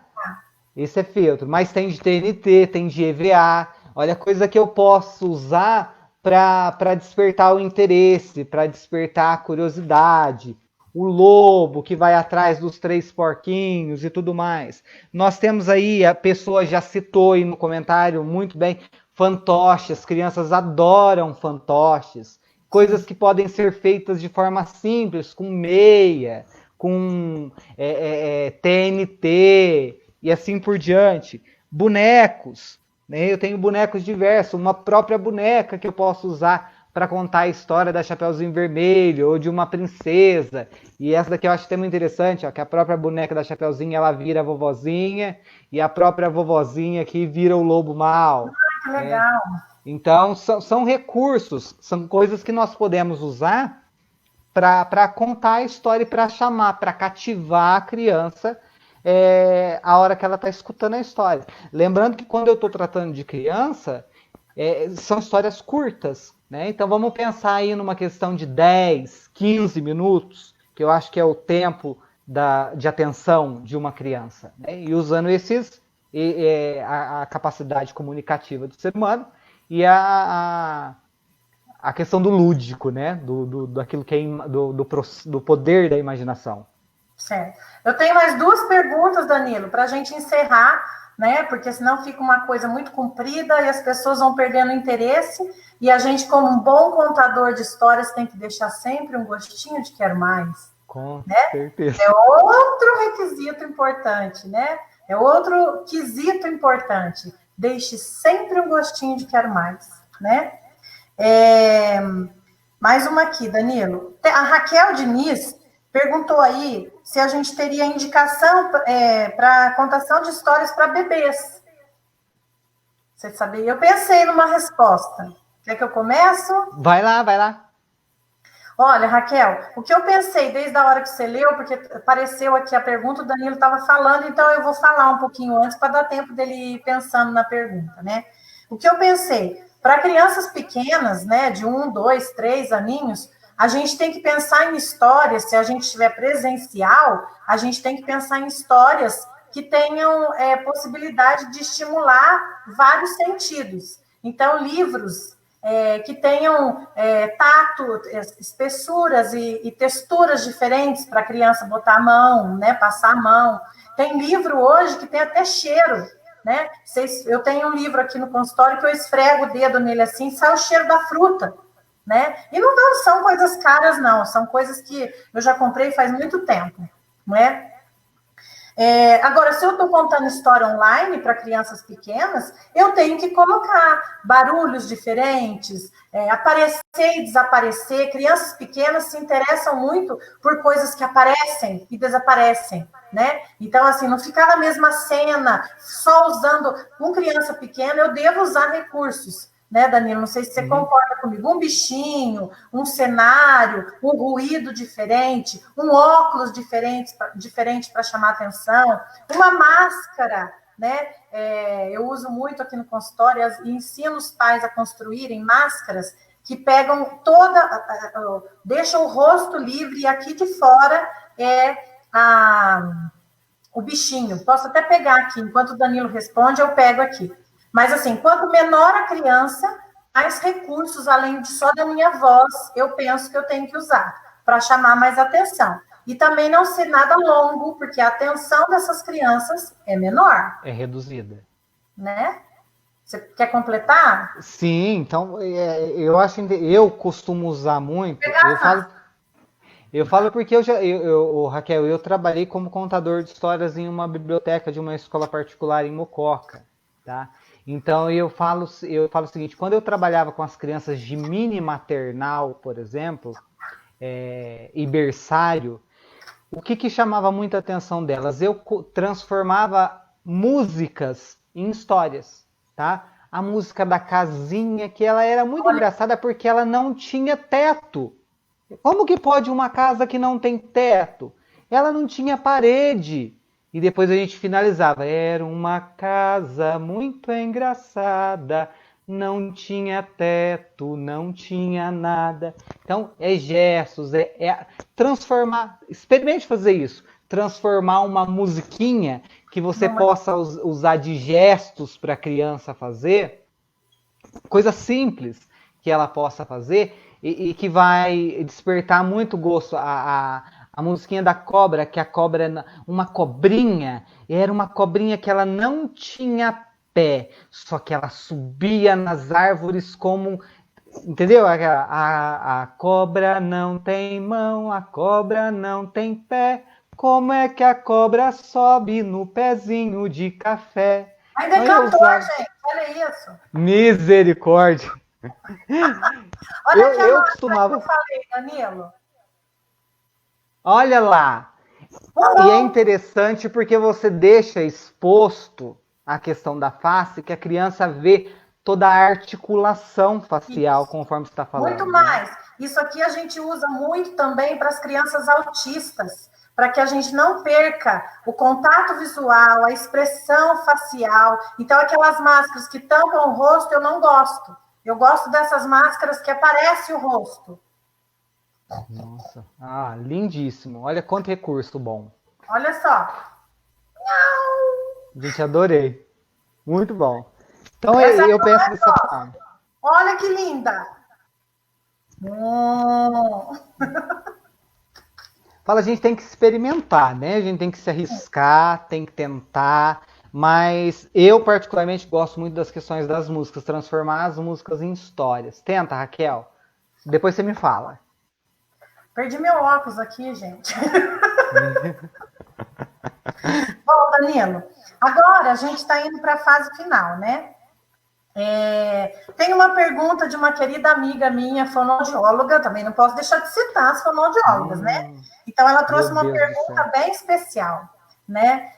Speaker 1: Esse é feltro, mas tem de TNT, tem de EVA. Olha, coisa que eu posso usar para despertar o interesse, para despertar a curiosidade. O lobo que vai atrás dos 3 porquinhos e tudo mais. Nós temos aí, a pessoa já citou aí no comentário muito bem, fantoches. As crianças adoram fantoches. Coisas que podem ser feitas de forma simples, com meia, com TNT e assim por diante. Bonecos, né? Eu tenho bonecos diversos, uma própria boneca que eu posso usar para contar a história da Chapeuzinho Vermelho ou de uma princesa. E essa daqui eu acho até muito interessante, ó, que a própria boneca da Chapeuzinho ela vira a vovozinha e a própria vovozinha aqui vira o lobo mau.
Speaker 2: Que legal.
Speaker 1: Então, são recursos, são coisas que nós podemos usar para contar a história e para chamar, para cativar a criança a hora que ela está escutando a história. Lembrando que quando eu estou tratando de criança, são histórias curtas, né? Então vamos pensar aí numa questão de 10, 15 minutos, que eu acho que é o tempo de atenção de uma criança. Né? E usando a capacidade comunicativa do ser humano e a questão do lúdico, né? Daquilo que é do poder da imaginação.
Speaker 2: Certo. Eu tenho mais 2 perguntas, Danilo, para a gente encerrar, né? Porque senão fica uma coisa muito comprida e as pessoas vão perdendo interesse. E a gente, como um bom contador de histórias, tem que deixar sempre um gostinho de quero mais.
Speaker 1: Com
Speaker 2: certeza.
Speaker 1: Né?
Speaker 2: É outro requisito importante, né? É outro quesito importante. Deixe sempre um gostinho de quero mais, né? Mais uma aqui, Danilo. A Raquel Diniz perguntou aí se a gente teria indicação para contação de histórias para bebês. Você sabia? Eu pensei numa resposta. Quer que eu comece?
Speaker 1: Vai lá, vai lá.
Speaker 2: Olha, Raquel, o que eu pensei desde a hora que você leu, porque apareceu aqui a pergunta, o Danilo estava falando, então eu vou falar um pouquinho antes para dar tempo dele ir pensando na pergunta, né? O que eu pensei, para crianças pequenas, né, de 1, 2, 3 aninhos, a gente tem que pensar em histórias, se a gente estiver presencial, a gente tem que pensar em histórias que tenham possibilidade de estimular vários sentidos. Então, livros que tenham tato, espessuras e texturas diferentes para a criança botar a mão, né, passar a mão. Tem livro hoje que tem até cheiro, né? Eu tenho um livro aqui no consultório que eu esfrego o dedo nele assim, sai o cheiro da fruta, né? E não são coisas caras, não, são coisas que eu já comprei faz muito tempo, né? Agora, se eu estou contando história online para crianças pequenas, eu tenho que colocar barulhos diferentes, aparecer e desaparecer. Crianças pequenas se interessam muito por coisas que aparecem e desaparecem, né? Então, assim, não ficar na mesma cena, só usando... Com criança pequena, eu devo usar recursos, né, Danilo? Não sei se você concorda comigo. Um bichinho, um cenário, um ruído diferente, um óculos diferente para chamar atenção, uma máscara, né? Eu uso muito aqui no consultório e ensino os pais a construírem máscaras que pegam deixam o rosto livre e aqui de fora o bichinho. Posso até pegar aqui, enquanto o Danilo responde, eu pego aqui. Mas, assim, quanto menor a criança, mais recursos, além de só da minha voz, eu penso que eu tenho que usar para chamar mais atenção. E também não ser nada longo, porque a atenção dessas crianças é menor.
Speaker 1: É reduzida.
Speaker 2: Né? Você quer completar?
Speaker 1: Sim, então, eu costumo usar muito, eu falo porque Raquel, eu trabalhei como contador de histórias em uma biblioteca de uma escola particular em Mococa, tá? Então eu falo o seguinte, quando eu trabalhava com as crianças de mini maternal, por exemplo, e berçário, o que chamava muita atenção delas? Eu transformava músicas em histórias, tá? A música da casinha, que ela era muito engraçada porque ela não tinha teto. Como que pode uma casa que não tem teto? Ela não tinha parede. E depois a gente finalizava. Era uma casa muito engraçada. Não tinha teto, não tinha nada. Então, gestos, transformar. Experimente fazer isso. Transformar uma musiquinha que você possa usar de gestos para a criança fazer. Coisa simples que ela possa fazer e que vai despertar muito gosto. A musiquinha da cobra, que a cobra é uma cobrinha, era uma cobrinha que ela não tinha pé, só que ela subia nas árvores como... Entendeu? A cobra não tem mão, a cobra não tem pé, como é que a cobra sobe no pezinho de café?
Speaker 2: Ainda é cantor, gente, olha isso.
Speaker 1: Misericórdia.
Speaker 2: Olha
Speaker 1: eu costumava...
Speaker 2: que eu falei, Danilo.
Speaker 1: Olha lá. E é interessante porque você deixa exposto a questão da face, que a criança vê toda a articulação facial, isso, conforme você está falando.
Speaker 2: Muito mais. Né? Isso aqui a gente usa muito também para as crianças autistas, para que a gente não perca o contato visual, a expressão facial. Então, aquelas máscaras que tampam o rosto, eu não gosto. Eu gosto dessas máscaras que aparece o rosto.
Speaker 1: Nossa, lindíssimo. Olha quanto recurso bom.
Speaker 2: Olha só.
Speaker 1: Gente, adorei. Muito bom. Então, eu penso dessa forma.
Speaker 2: Olha que linda.
Speaker 1: Fala, a gente tem que experimentar, né? A gente tem que se arriscar, tem que tentar. Mas eu, particularmente, gosto muito das questões das músicas, transformar as músicas em histórias. Tenta, Raquel. Depois você me fala.
Speaker 2: Perdi meu óculos aqui, gente. Bom, Danilo, agora a gente está indo para a fase final, né? Tem uma pergunta de uma querida amiga minha, fonoaudióloga, também não posso deixar de citar as fonoaudiólogas, né? Então, ela trouxe uma pergunta bem especial, né?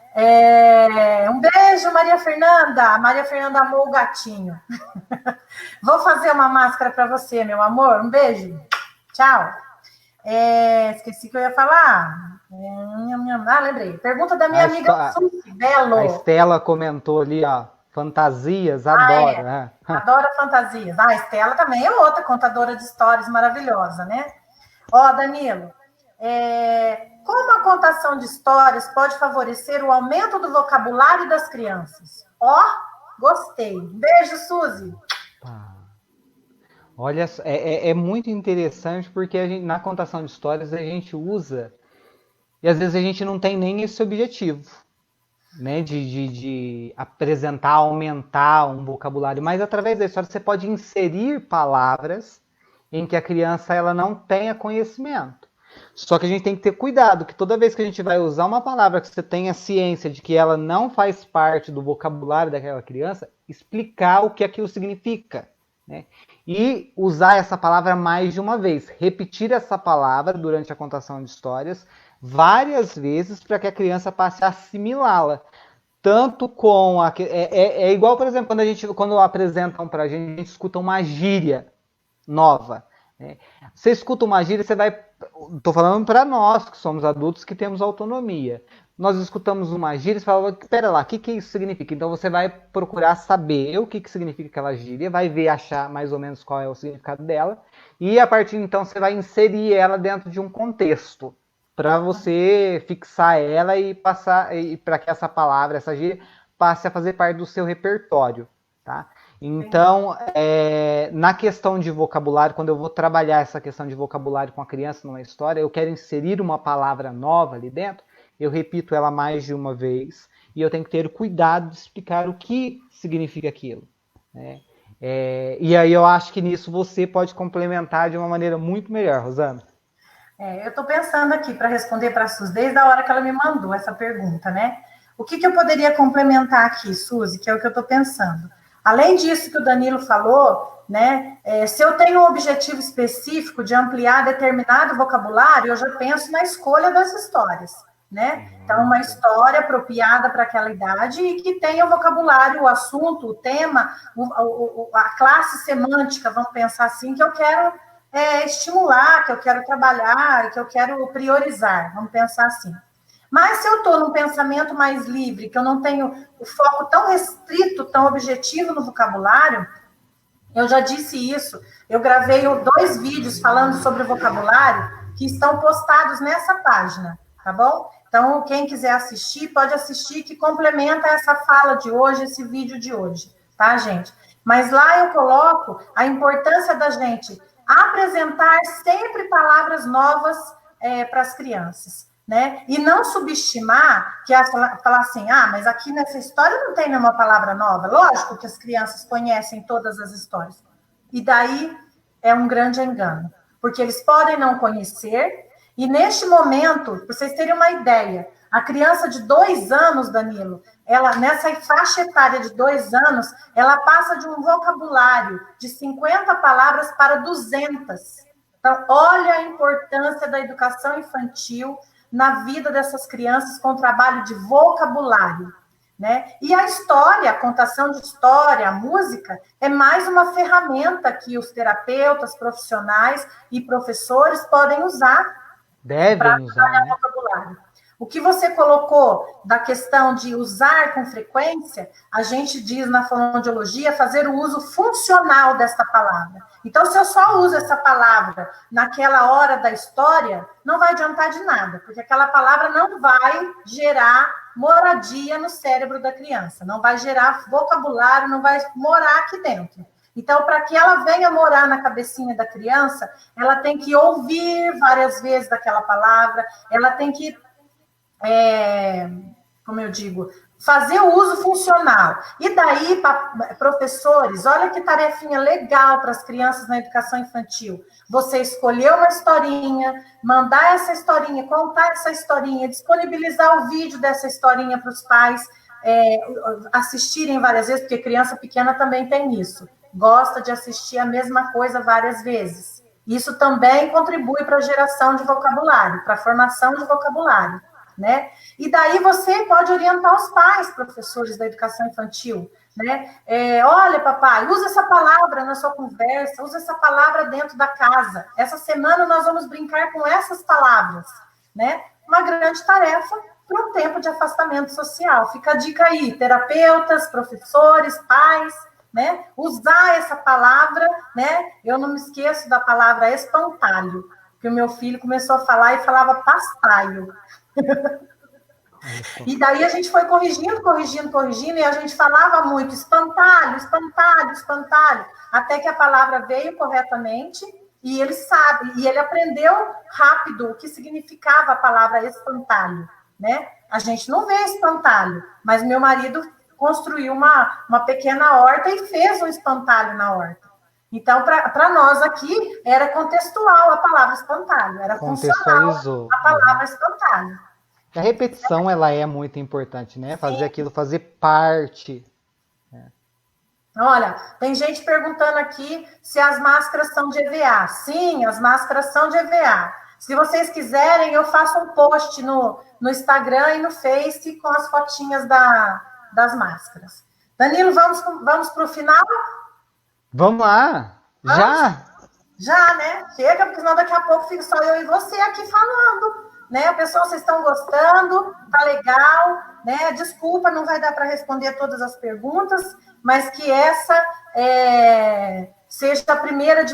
Speaker 2: Um beijo, Maria Fernanda. A Maria Fernanda amou o gatinho. Vou fazer uma máscara para você, meu amor. Um beijo. Tchau. Esqueci que eu ia falar. Lembrei. Pergunta da minha amiga Suzy Belo.
Speaker 1: A Estela comentou ali, ó. Fantasias, adora. Né?
Speaker 2: Adora fantasias. A Estela também é outra contadora de histórias maravilhosa, né? Ó, Danilo, como a contação de histórias pode favorecer o aumento do vocabulário das crianças? Ó, gostei. Beijo, Suzy.
Speaker 1: Olha, é muito interessante porque na contação de histórias a gente usa, e às vezes a gente não tem nem esse objetivo, né, de apresentar, aumentar um vocabulário, mas através da história você pode inserir palavras em que a criança ela não tenha conhecimento. Só que a gente tem que ter cuidado, que toda vez que a gente vai usar uma palavra que você tenha ciência de que ela não faz parte do vocabulário daquela criança, explicar o que aquilo significa, né? E usar essa palavra mais de uma vez, repetir essa palavra durante a contação de histórias várias vezes para que a criança passe a assimilá-la. Tanto com é igual, por exemplo, quando apresentam para a gente escuta uma gíria nova. Né? Você escuta uma gíria, você vai. Estou falando para nós, que somos adultos, que temos autonomia. Nós escutamos uma gíria e fala, pera lá, o que isso significa? Então você vai procurar saber o que significa aquela gíria, vai ver, achar mais ou menos qual é o significado dela, e a partir de então você vai inserir ela dentro de um contexto, para você fixar ela e passar, e para que essa palavra, essa gíria, passe a fazer parte do seu repertório. Tá? Então, na questão de vocabulário, quando eu vou trabalhar essa questão de vocabulário com a criança numa história, eu quero inserir uma palavra nova ali dentro, eu repito ela mais de uma vez e eu tenho que ter cuidado de explicar o que significa aquilo. Né? E aí eu acho que nisso você pode complementar de uma maneira muito melhor, Rosana.
Speaker 2: Eu estou pensando aqui para responder para a Suzy, desde a hora que ela me mandou essa pergunta, né? O que eu poderia complementar aqui, Suzy, que é o que eu estou pensando. Além disso que o Danilo falou, né? Se eu tenho um objetivo específico de ampliar determinado vocabulário, eu já penso na escolha das histórias, né? Então, uma história apropriada para aquela idade e que tenha o vocabulário, o assunto, o tema, a classe semântica, vamos pensar assim, que eu quero estimular, que eu quero trabalhar, que eu quero priorizar, vamos pensar assim. Mas se eu estou num pensamento mais livre, que eu não tenho o foco tão restrito, tão objetivo no vocabulário, eu já disse isso, eu gravei 2 vídeos falando sobre o vocabulário que estão postados nessa página, tá bom? Então, quem quiser assistir, pode assistir, que complementa essa fala de hoje, esse vídeo de hoje, tá, gente? Mas lá eu coloco a importância da gente apresentar sempre palavras novas para as crianças, né? E não subestimar, que falar assim, mas aqui nessa história não tem nenhuma palavra nova. Lógico que as crianças conhecem todas as histórias. E daí é um grande engano, porque eles podem não conhecer, e neste momento, para vocês terem uma ideia, a criança de 2 anos, Danilo, ela nessa faixa etária de 2 anos, ela passa de um vocabulário de 50 palavras para 200. Então, olha a importância da educação infantil na vida dessas crianças com o trabalho de vocabulário. Né? E a história, a contação de história, a música, é mais uma ferramenta que os terapeutas, profissionais e professores podem usar
Speaker 1: Devem usar, né?
Speaker 2: vocabulário. O que você colocou da questão de usar com frequência, a gente diz na fonoaudiologia fazer o uso funcional desta palavra. Então, se eu só uso essa palavra naquela hora da história, não vai adiantar de nada, porque aquela palavra não vai gerar moradia no cérebro da criança, não vai gerar vocabulário, não vai morar aqui dentro. Então, para que ela venha morar na cabecinha da criança, ela tem que ouvir várias vezes daquela palavra, ela tem que, como eu digo, fazer o uso funcional. E daí, professores, olha que tarefinha legal para as crianças na educação infantil. Você escolher uma historinha, mandar essa historinha, contar essa historinha, disponibilizar o vídeo dessa historinha para os pais assistirem várias vezes, porque criança pequena também tem isso. Gosta de assistir a mesma coisa várias vezes. Isso também contribui para a geração de vocabulário, para a formação de vocabulário, né? E daí você pode orientar os pais, professores da educação infantil, né? Olha, papai, usa essa palavra na sua conversa, usa essa palavra dentro da casa. Essa semana nós vamos brincar com essas palavras, né? Uma grande tarefa para um tempo de afastamento social. Fica a dica aí, terapeutas, professores, pais, né? Usar essa palavra, né? Eu não me esqueço da palavra espantalho, que o meu filho começou a falar e falava pastalho.
Speaker 1: Isso.
Speaker 2: E daí a gente foi corrigindo, e a gente falava muito espantalho, espantalho, espantalho, até que a palavra veio corretamente, e ele sabe, e ele aprendeu rápido o que significava a palavra espantalho, né? A gente não vê espantalho, mas meu marido construiu uma pequena horta e fez um espantalho na horta. Então, para nós aqui, era contextual a palavra espantalho, era funcional
Speaker 1: Contextualizou.
Speaker 2: a palavra espantalho.
Speaker 1: A repetição, ela é muito importante, né? Fazer
Speaker 2: Sim.
Speaker 1: aquilo, fazer parte.
Speaker 2: Olha, tem gente perguntando aqui se as máscaras são de EVA. Sim, as máscaras são de EVA. Se vocês quiserem, eu faço um post no Instagram e no Face com as fotinhas das máscaras. Danilo, vamos para o final?
Speaker 1: Vamos lá!
Speaker 2: Vamos?
Speaker 1: Já?
Speaker 2: Já, né? Chega, porque senão daqui a pouco fica só eu e você aqui falando. Né? Pessoal, vocês estão gostando? Tá legal, né? Desculpa, não vai dar para responder todas as perguntas, mas que essa seja a primeira de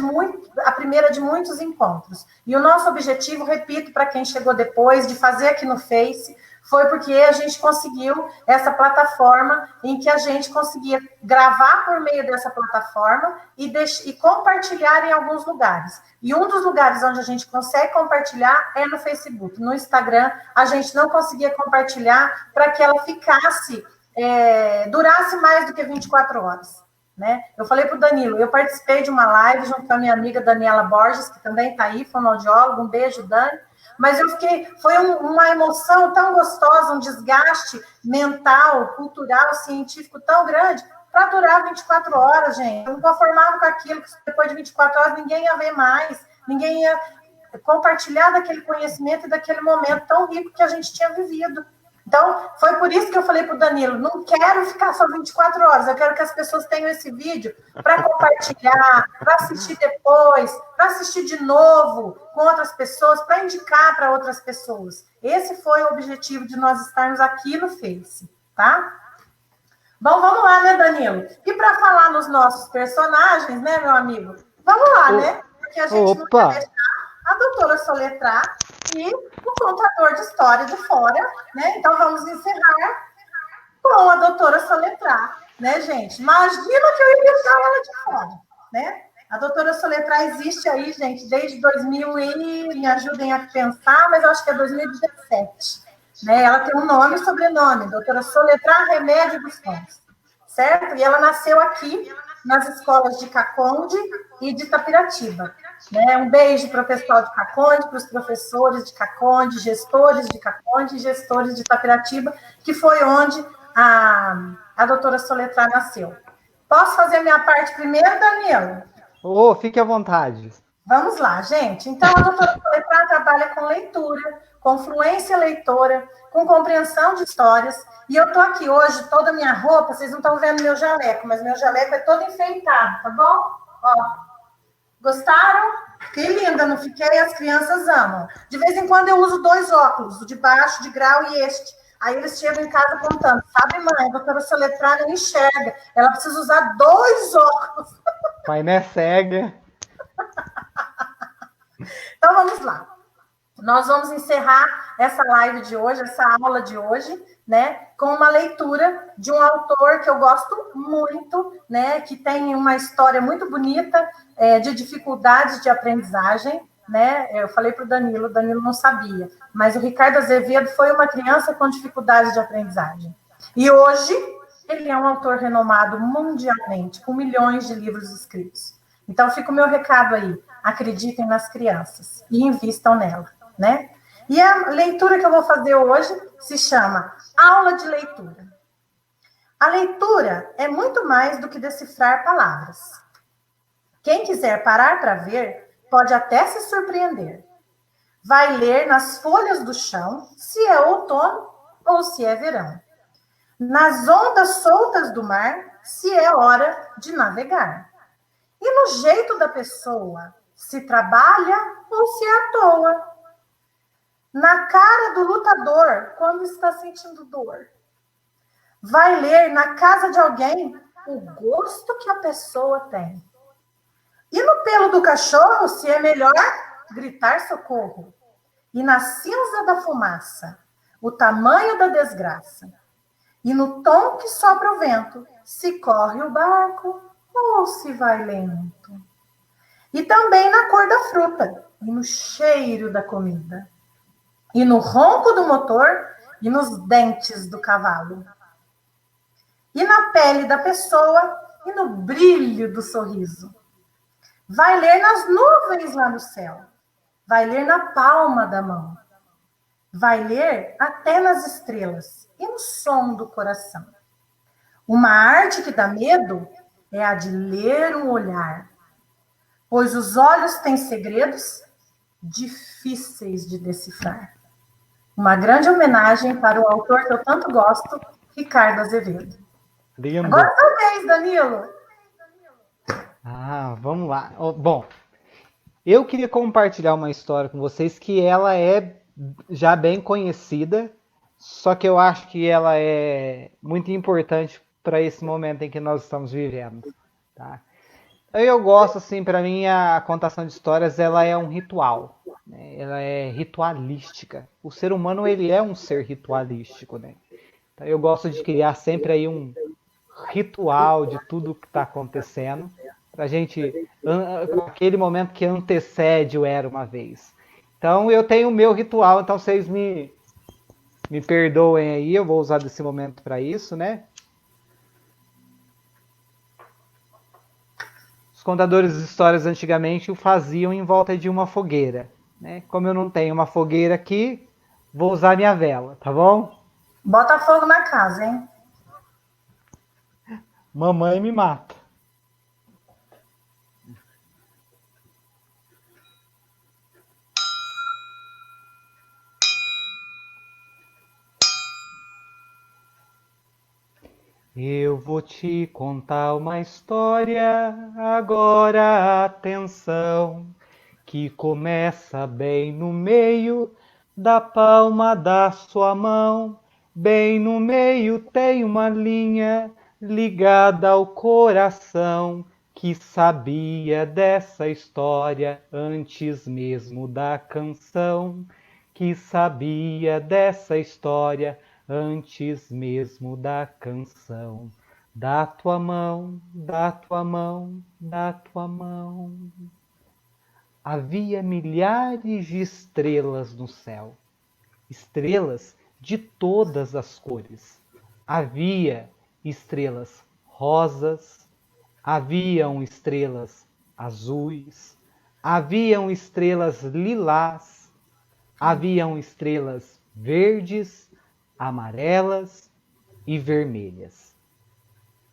Speaker 2: muitos encontros. E o nosso objetivo, repito, para quem chegou depois, de fazer aqui no Face, foi porque a gente conseguiu essa plataforma em que a gente conseguia gravar por meio dessa plataforma e compartilhar em alguns lugares. E um dos lugares onde a gente consegue compartilhar é no Facebook. No Instagram, a gente não conseguia compartilhar para que ela ficasse, durasse mais do que 24 horas. Né? Eu falei para o Danilo, eu participei de uma live junto com a minha amiga Daniela Borges, que também está aí, fonoaudióloga, um beijo, Dani. Mas foi uma emoção tão gostosa, um desgaste mental, cultural, científico tão grande, para durar 24 horas, gente. Eu não conformava com aquilo, que depois de 24 horas ninguém ia ver mais, ninguém ia compartilhar daquele conhecimento e daquele momento tão rico que a gente tinha vivido. Então, foi por isso que eu falei para o Danilo, não quero ficar só 24 horas, eu quero que as pessoas tenham esse vídeo para compartilhar, para assistir depois, para assistir de novo com outras pessoas, para indicar para outras pessoas. Esse foi o objetivo de nós estarmos aqui no Face, tá? Bom, vamos lá, né, Danilo? E para falar nos nossos personagens, né, meu amigo? Vamos lá, né? Porque a gente não vai deixar a doutora soletrar e o contador de história de fora, né? Então, vamos encerrar com a doutora soletrar, né, gente? Imagina que eu ia deixar ela de fora, né? A doutora soletrar existe aí, gente, desde 2000 e... me ajudem a pensar, mas eu acho que é 2017. Né? Ela tem um nome e sobrenome, doutora Soletrar Remédio dos Sons, certo? E ela nasceu aqui, nas escolas de Caconde e de Itapiratiba. Né? Um beijo para o pessoal de Caconde, para os professores de Caconde, gestores de Caconde e gestores de Itapiratiba, que foi onde a doutora Soletrar nasceu. Posso fazer a minha parte primeiro, Danilo?
Speaker 1: Fique à vontade.
Speaker 2: Vamos lá, gente. Então, a doutora Soletrar trabalha com leitura, com fluência leitora, com compreensão de histórias. E eu estou aqui hoje, toda a minha roupa, vocês não estão vendo meu jaleco, mas meu jaleco é todo enfeitado, tá bom? Ó, gostaram? Fiquei linda, não fiquei? As crianças amam. De vez em quando eu uso 2 óculos, o de baixo, de grau e este. Aí eles chegam em casa contando, sabe, mãe, a doutora Soletrar não enxerga, ela precisa usar 2 óculos.
Speaker 1: Pai, né, cega.
Speaker 2: Então, vamos lá. Nós vamos encerrar essa live de hoje, essa aula de hoje, né, com uma leitura de um autor que eu gosto muito, né, que tem uma história muito bonita de dificuldades de aprendizagem, né? Eu falei para o Danilo não sabia, mas o Ricardo Azevedo foi uma criança com dificuldades de aprendizagem. E hoje ele é um autor renomado mundialmente, com milhões de livros escritos. Então, fica o meu recado aí. Acreditem nas crianças e invistam nela, né? E a leitura que eu vou fazer hoje se chama Aula de Leitura. A leitura é muito mais do que decifrar palavras. Quem quiser parar para ver, pode até se surpreender. Vai ler nas folhas do chão se é outono ou se é verão. Nas ondas soltas do mar, se é hora de navegar. E no jeito da pessoa, se trabalha ou se é à toa. Na cara do lutador, quando está sentindo dor. Vai ler na casa de alguém o gosto que a pessoa tem. E no pelo do cachorro, se é melhor gritar socorro. E na cinza da fumaça, o tamanho da desgraça. E no tom que sopra o vento, se corre o barco ou se vai lento. E também na cor da fruta, e no cheiro da comida, e no ronco do motor, e nos dentes do cavalo, e na pele da pessoa, e no brilho do sorriso. Vai ler nas nuvens lá no céu, vai ler na palma da mão, vai ler até nas estrelas e no som do coração. Uma arte que dá medo é a de ler um olhar, pois os olhos têm segredos difíceis de decifrar. Uma grande homenagem para o autor que eu tanto gosto, Ricardo Azevedo.
Speaker 1: Lindo.
Speaker 2: Agora é sua vez, Danilo.
Speaker 1: Vamos lá. Bom, eu queria compartilhar uma história com vocês que ela é já bem conhecida, só que eu acho que ela é muito importante para esse momento em que nós estamos vivendo, tá? Eu gosto, assim, para mim a contação de histórias ela é um ritual, né? Ela é ritualística. O ser humano ele é um ser ritualístico, né? Então, eu gosto de criar sempre aí um ritual de tudo que está acontecendo, pra gente, aquele momento que antecede o Era Uma Vez. Então eu tenho o meu ritual, então vocês me perdoem aí, eu vou usar desse momento para isso, né? Os contadores de histórias antigamente o faziam em volta de uma fogueira, né? Como eu não tenho uma fogueira aqui, vou usar minha vela, tá bom?
Speaker 2: Bota fogo na casa, hein?
Speaker 1: Mamãe me mata. Eu vou te contar uma história, agora atenção, que começa bem no meio da palma da sua mão. Bem no meio tem uma linha ligada ao coração, que sabia dessa história antes mesmo da canção, que sabia dessa história antes mesmo da canção. Dá tua mão, dá tua mão, dá tua mão. Havia milhares de estrelas no céu, estrelas de todas as cores. Havia estrelas rosas, haviam estrelas azuis, haviam estrelas lilás, haviam estrelas verdes, amarelas e vermelhas.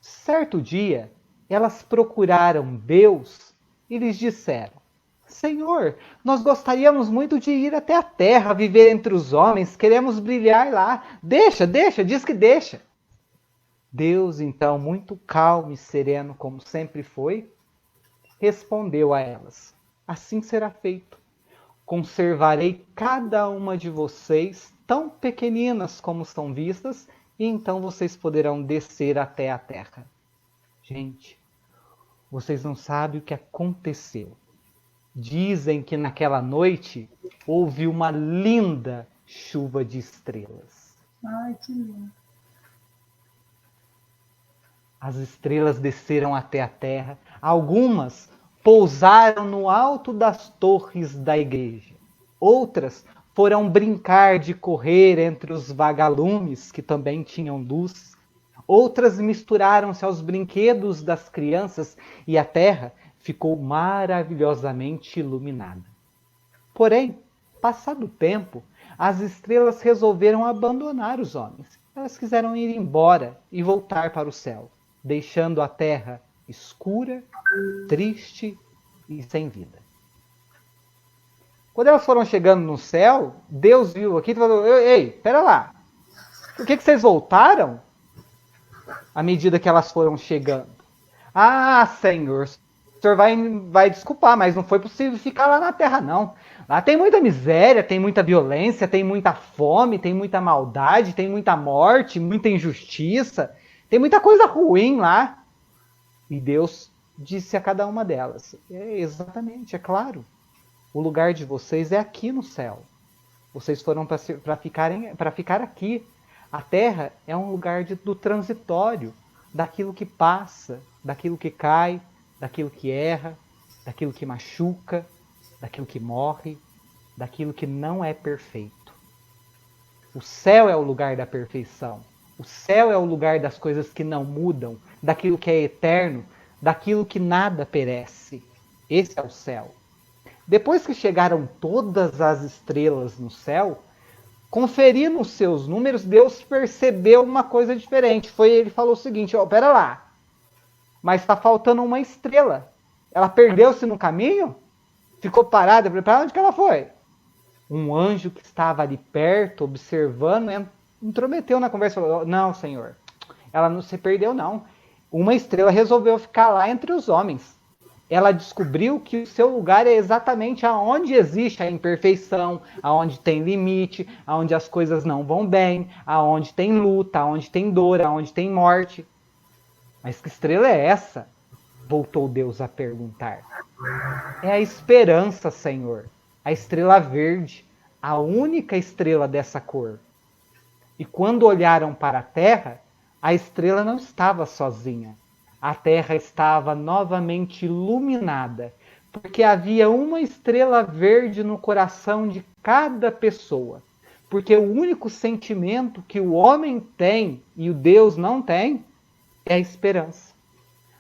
Speaker 1: Certo dia, elas procuraram Deus e lhes disseram: Senhor, nós gostaríamos muito de ir até a terra, viver entre os homens, queremos brilhar lá. Deixa, diz que deixa. Deus, então, muito calmo e sereno, como sempre foi, respondeu a elas: Assim será feito. Conservarei cada uma de vocês, tão pequeninas como são vistas, e então vocês poderão descer até a terra. Gente, vocês não sabem o que aconteceu. Dizem que naquela noite houve uma linda chuva de estrelas.
Speaker 2: Ai, que lindo.
Speaker 1: As estrelas desceram até a terra. Algumas pousaram no alto das torres da igreja. Outras foram brincar de correr entre os vagalumes, que também tinham luz. Outras misturaram-se aos brinquedos das crianças e a terra ficou maravilhosamente iluminada. Porém, passado o tempo, as estrelas resolveram abandonar os homens. Elas quiseram ir embora e voltar para o céu, deixando a terra escura, triste e sem vida. Quando elas foram chegando no céu, Deus viu aqui e falou: Ei, pera lá, por que vocês voltaram? À medida que elas foram chegando. Ah, Senhor, o senhor vai desculpar, mas não foi possível ficar lá na terra, não. Lá tem muita miséria, tem muita violência, tem muita fome, tem muita maldade, tem muita morte, muita injustiça, tem muita coisa ruim lá. E Deus disse a cada uma delas: exatamente, é claro, o lugar de vocês é aqui no céu. Vocês foram para ficar aqui. A Terra é um lugar do transitório, daquilo que passa, daquilo que cai, daquilo que erra, daquilo que machuca, daquilo que morre, daquilo que não é perfeito. O céu é o lugar da perfeição. O céu é o lugar das coisas que não mudam, daquilo que é eterno, daquilo que nada perece. Esse é o céu. Depois que chegaram todas as estrelas no céu, conferindo os seus números, Deus percebeu uma coisa diferente. Ele falou o seguinte: pera lá, mas está faltando uma estrela. Ela perdeu-se no caminho? Ficou parada? Para onde que ela foi? Um anjo que estava ali perto, observando, intrometeu na conversa e falou: não, Senhor, ela não se perdeu, não. Uma estrela resolveu ficar lá entre os homens. Ela descobriu que o seu lugar é exatamente aonde existe a imperfeição, aonde tem limite, aonde as coisas não vão bem, aonde tem luta, aonde tem dor, aonde tem morte. Mas que estrela é essa? Voltou Deus a perguntar. É a esperança, Senhor. A estrela verde, a única estrela dessa cor. E quando olharam para a terra, a estrela não estava sozinha. A terra estava novamente iluminada, porque havia uma estrela verde no coração de cada pessoa. Porque o único sentimento que o homem tem e o Deus não tem é a esperança.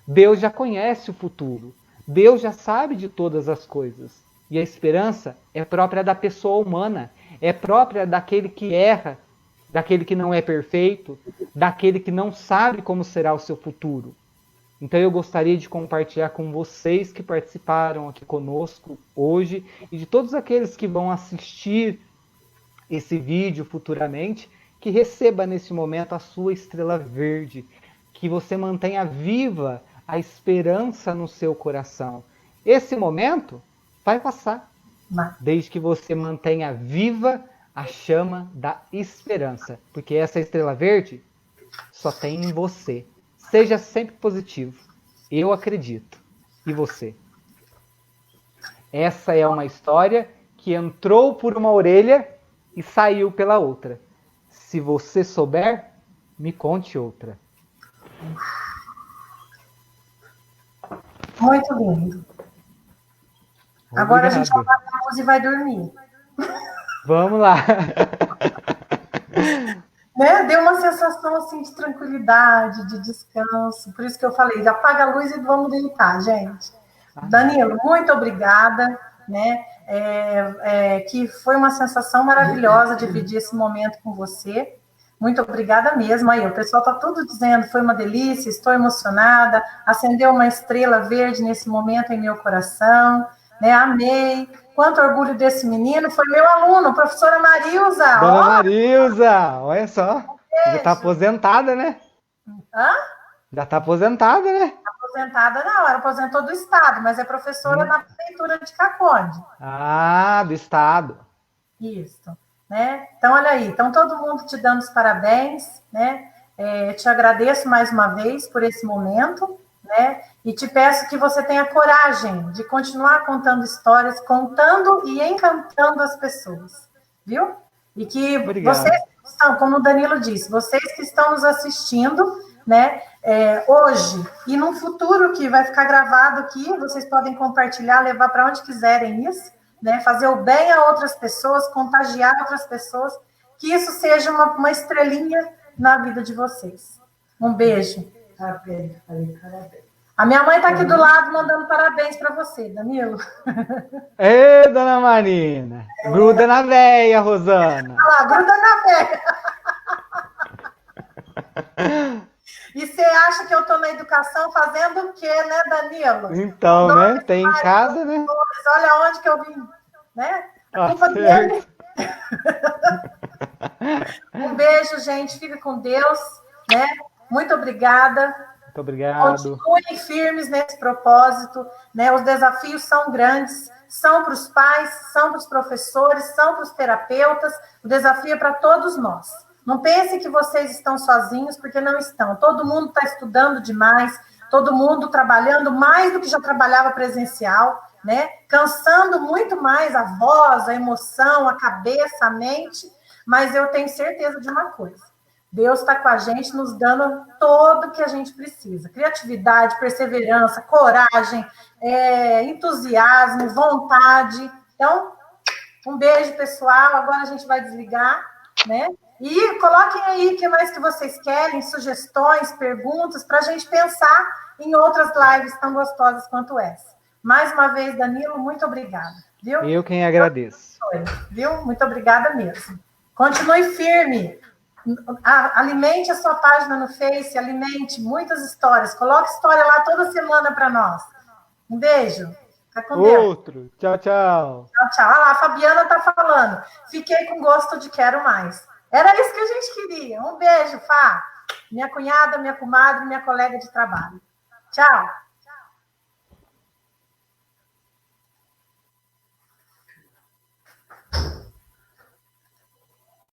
Speaker 1: Deus já conhece o futuro. Deus já sabe de todas as coisas. E a esperança é própria da pessoa humana, é própria daquele que erra, daquele que não é perfeito, daquele que não sabe como será o seu futuro. Então eu gostaria de compartilhar com vocês que participaram aqui conosco hoje e de todos aqueles que vão assistir esse vídeo futuramente, que receba nesse momento a sua estrela verde, que você mantenha viva a esperança no seu coração. Esse momento vai passar, desde que você mantenha viva a chama da esperança, porque essa estrela verde só tem em você. Seja sempre positivo. Eu acredito. E você? Essa é uma história que entrou por uma orelha e saiu pela outra. Se você souber, me conte outra.
Speaker 2: Muito lindo.
Speaker 1: Obrigado.
Speaker 2: Agora a gente vai apagar a luz e vai dormir.
Speaker 1: Vamos lá.
Speaker 2: Né? Deu uma sensação assim de tranquilidade, de descanso. Por isso que eu falei, apaga a luz e vamos deitar, gente. Danilo, muito obrigada, né? Que foi uma sensação maravilhosa dividir esse momento com você. Muito obrigada mesmo. Aí, o pessoal está tudo dizendo, foi uma delícia, estou emocionada, acendeu uma estrela verde nesse momento em meu coração, né? Amei. Quanto orgulho desse menino, foi meu aluno, professora Marilza.
Speaker 1: Dona Marilza, olha só. Já está aposentada, né?
Speaker 2: Hã?
Speaker 1: Já está aposentada, né?
Speaker 2: Aposentada não, ela aposentou do Estado, mas é professora na Prefeitura de Caconde.
Speaker 1: Ah, do Estado.
Speaker 2: Isso, né? Então, olha aí, então todo mundo te dando os parabéns, né? Te agradeço mais uma vez por esse momento, né? E te peço que você tenha coragem de continuar contando histórias, contando e encantando as pessoas, viu? E que vocês que estão, como o Danilo disse, vocês que estão nos assistindo, né? Hoje e num futuro que vai ficar gravado aqui, vocês podem compartilhar, levar para onde quiserem isso, né? Fazer o bem a outras pessoas, contagiar outras pessoas, que isso seja uma estrelinha na vida de vocês. Um beijo. Parabéns. A minha mãe está aqui do lado mandando parabéns para você, Danilo.
Speaker 1: Ê, dona Marina. Gruda na veia, Rosana.
Speaker 2: Olha lá, gruda na veia. E você acha que eu estou na educação fazendo o quê, né, Danilo?
Speaker 1: Então, né? Tem em casa, né?
Speaker 2: Olha onde que eu vim, né? A culpa dele. Um beijo, gente. Fica com Deus, né? Muito obrigada.
Speaker 1: Muito obrigado.
Speaker 2: Continuem firmes nesse propósito, né? Os desafios são grandes, são para os pais, são para os professores, são para os terapeutas. O desafio é para todos nós. Não pense que vocês estão sozinhos, porque não estão. Todo mundo está estudando demais, todo mundo trabalhando mais do que já trabalhava presencial, né? Cansando muito mais a voz, a emoção, a cabeça, a mente, mas eu tenho certeza de uma coisa: Deus está com a gente, nos dando tudo o que a gente precisa. Criatividade, perseverança, coragem, entusiasmo, vontade. Então, um beijo, pessoal. Agora a gente vai desligar, né? E coloquem aí o que mais que vocês querem, sugestões, perguntas, para a gente pensar em outras lives tão gostosas quanto essa. Mais uma vez, Danilo, muito obrigada. Viu?
Speaker 1: Eu quem agradeço.
Speaker 2: Viu? Muito obrigada mesmo. Continue firme. Alimente a sua página no Face, alimente muitas histórias. Coloque história lá toda semana para nós. Um beijo. Fica com Deus.
Speaker 1: Outro. Tchau, tchau.
Speaker 2: Tchau, tchau. Olha lá, a Fabiana está falando. Fiquei com gosto de quero mais. Era isso que a gente queria. Um beijo, Fá. Minha cunhada, minha comadre, minha colega de trabalho. Tchau.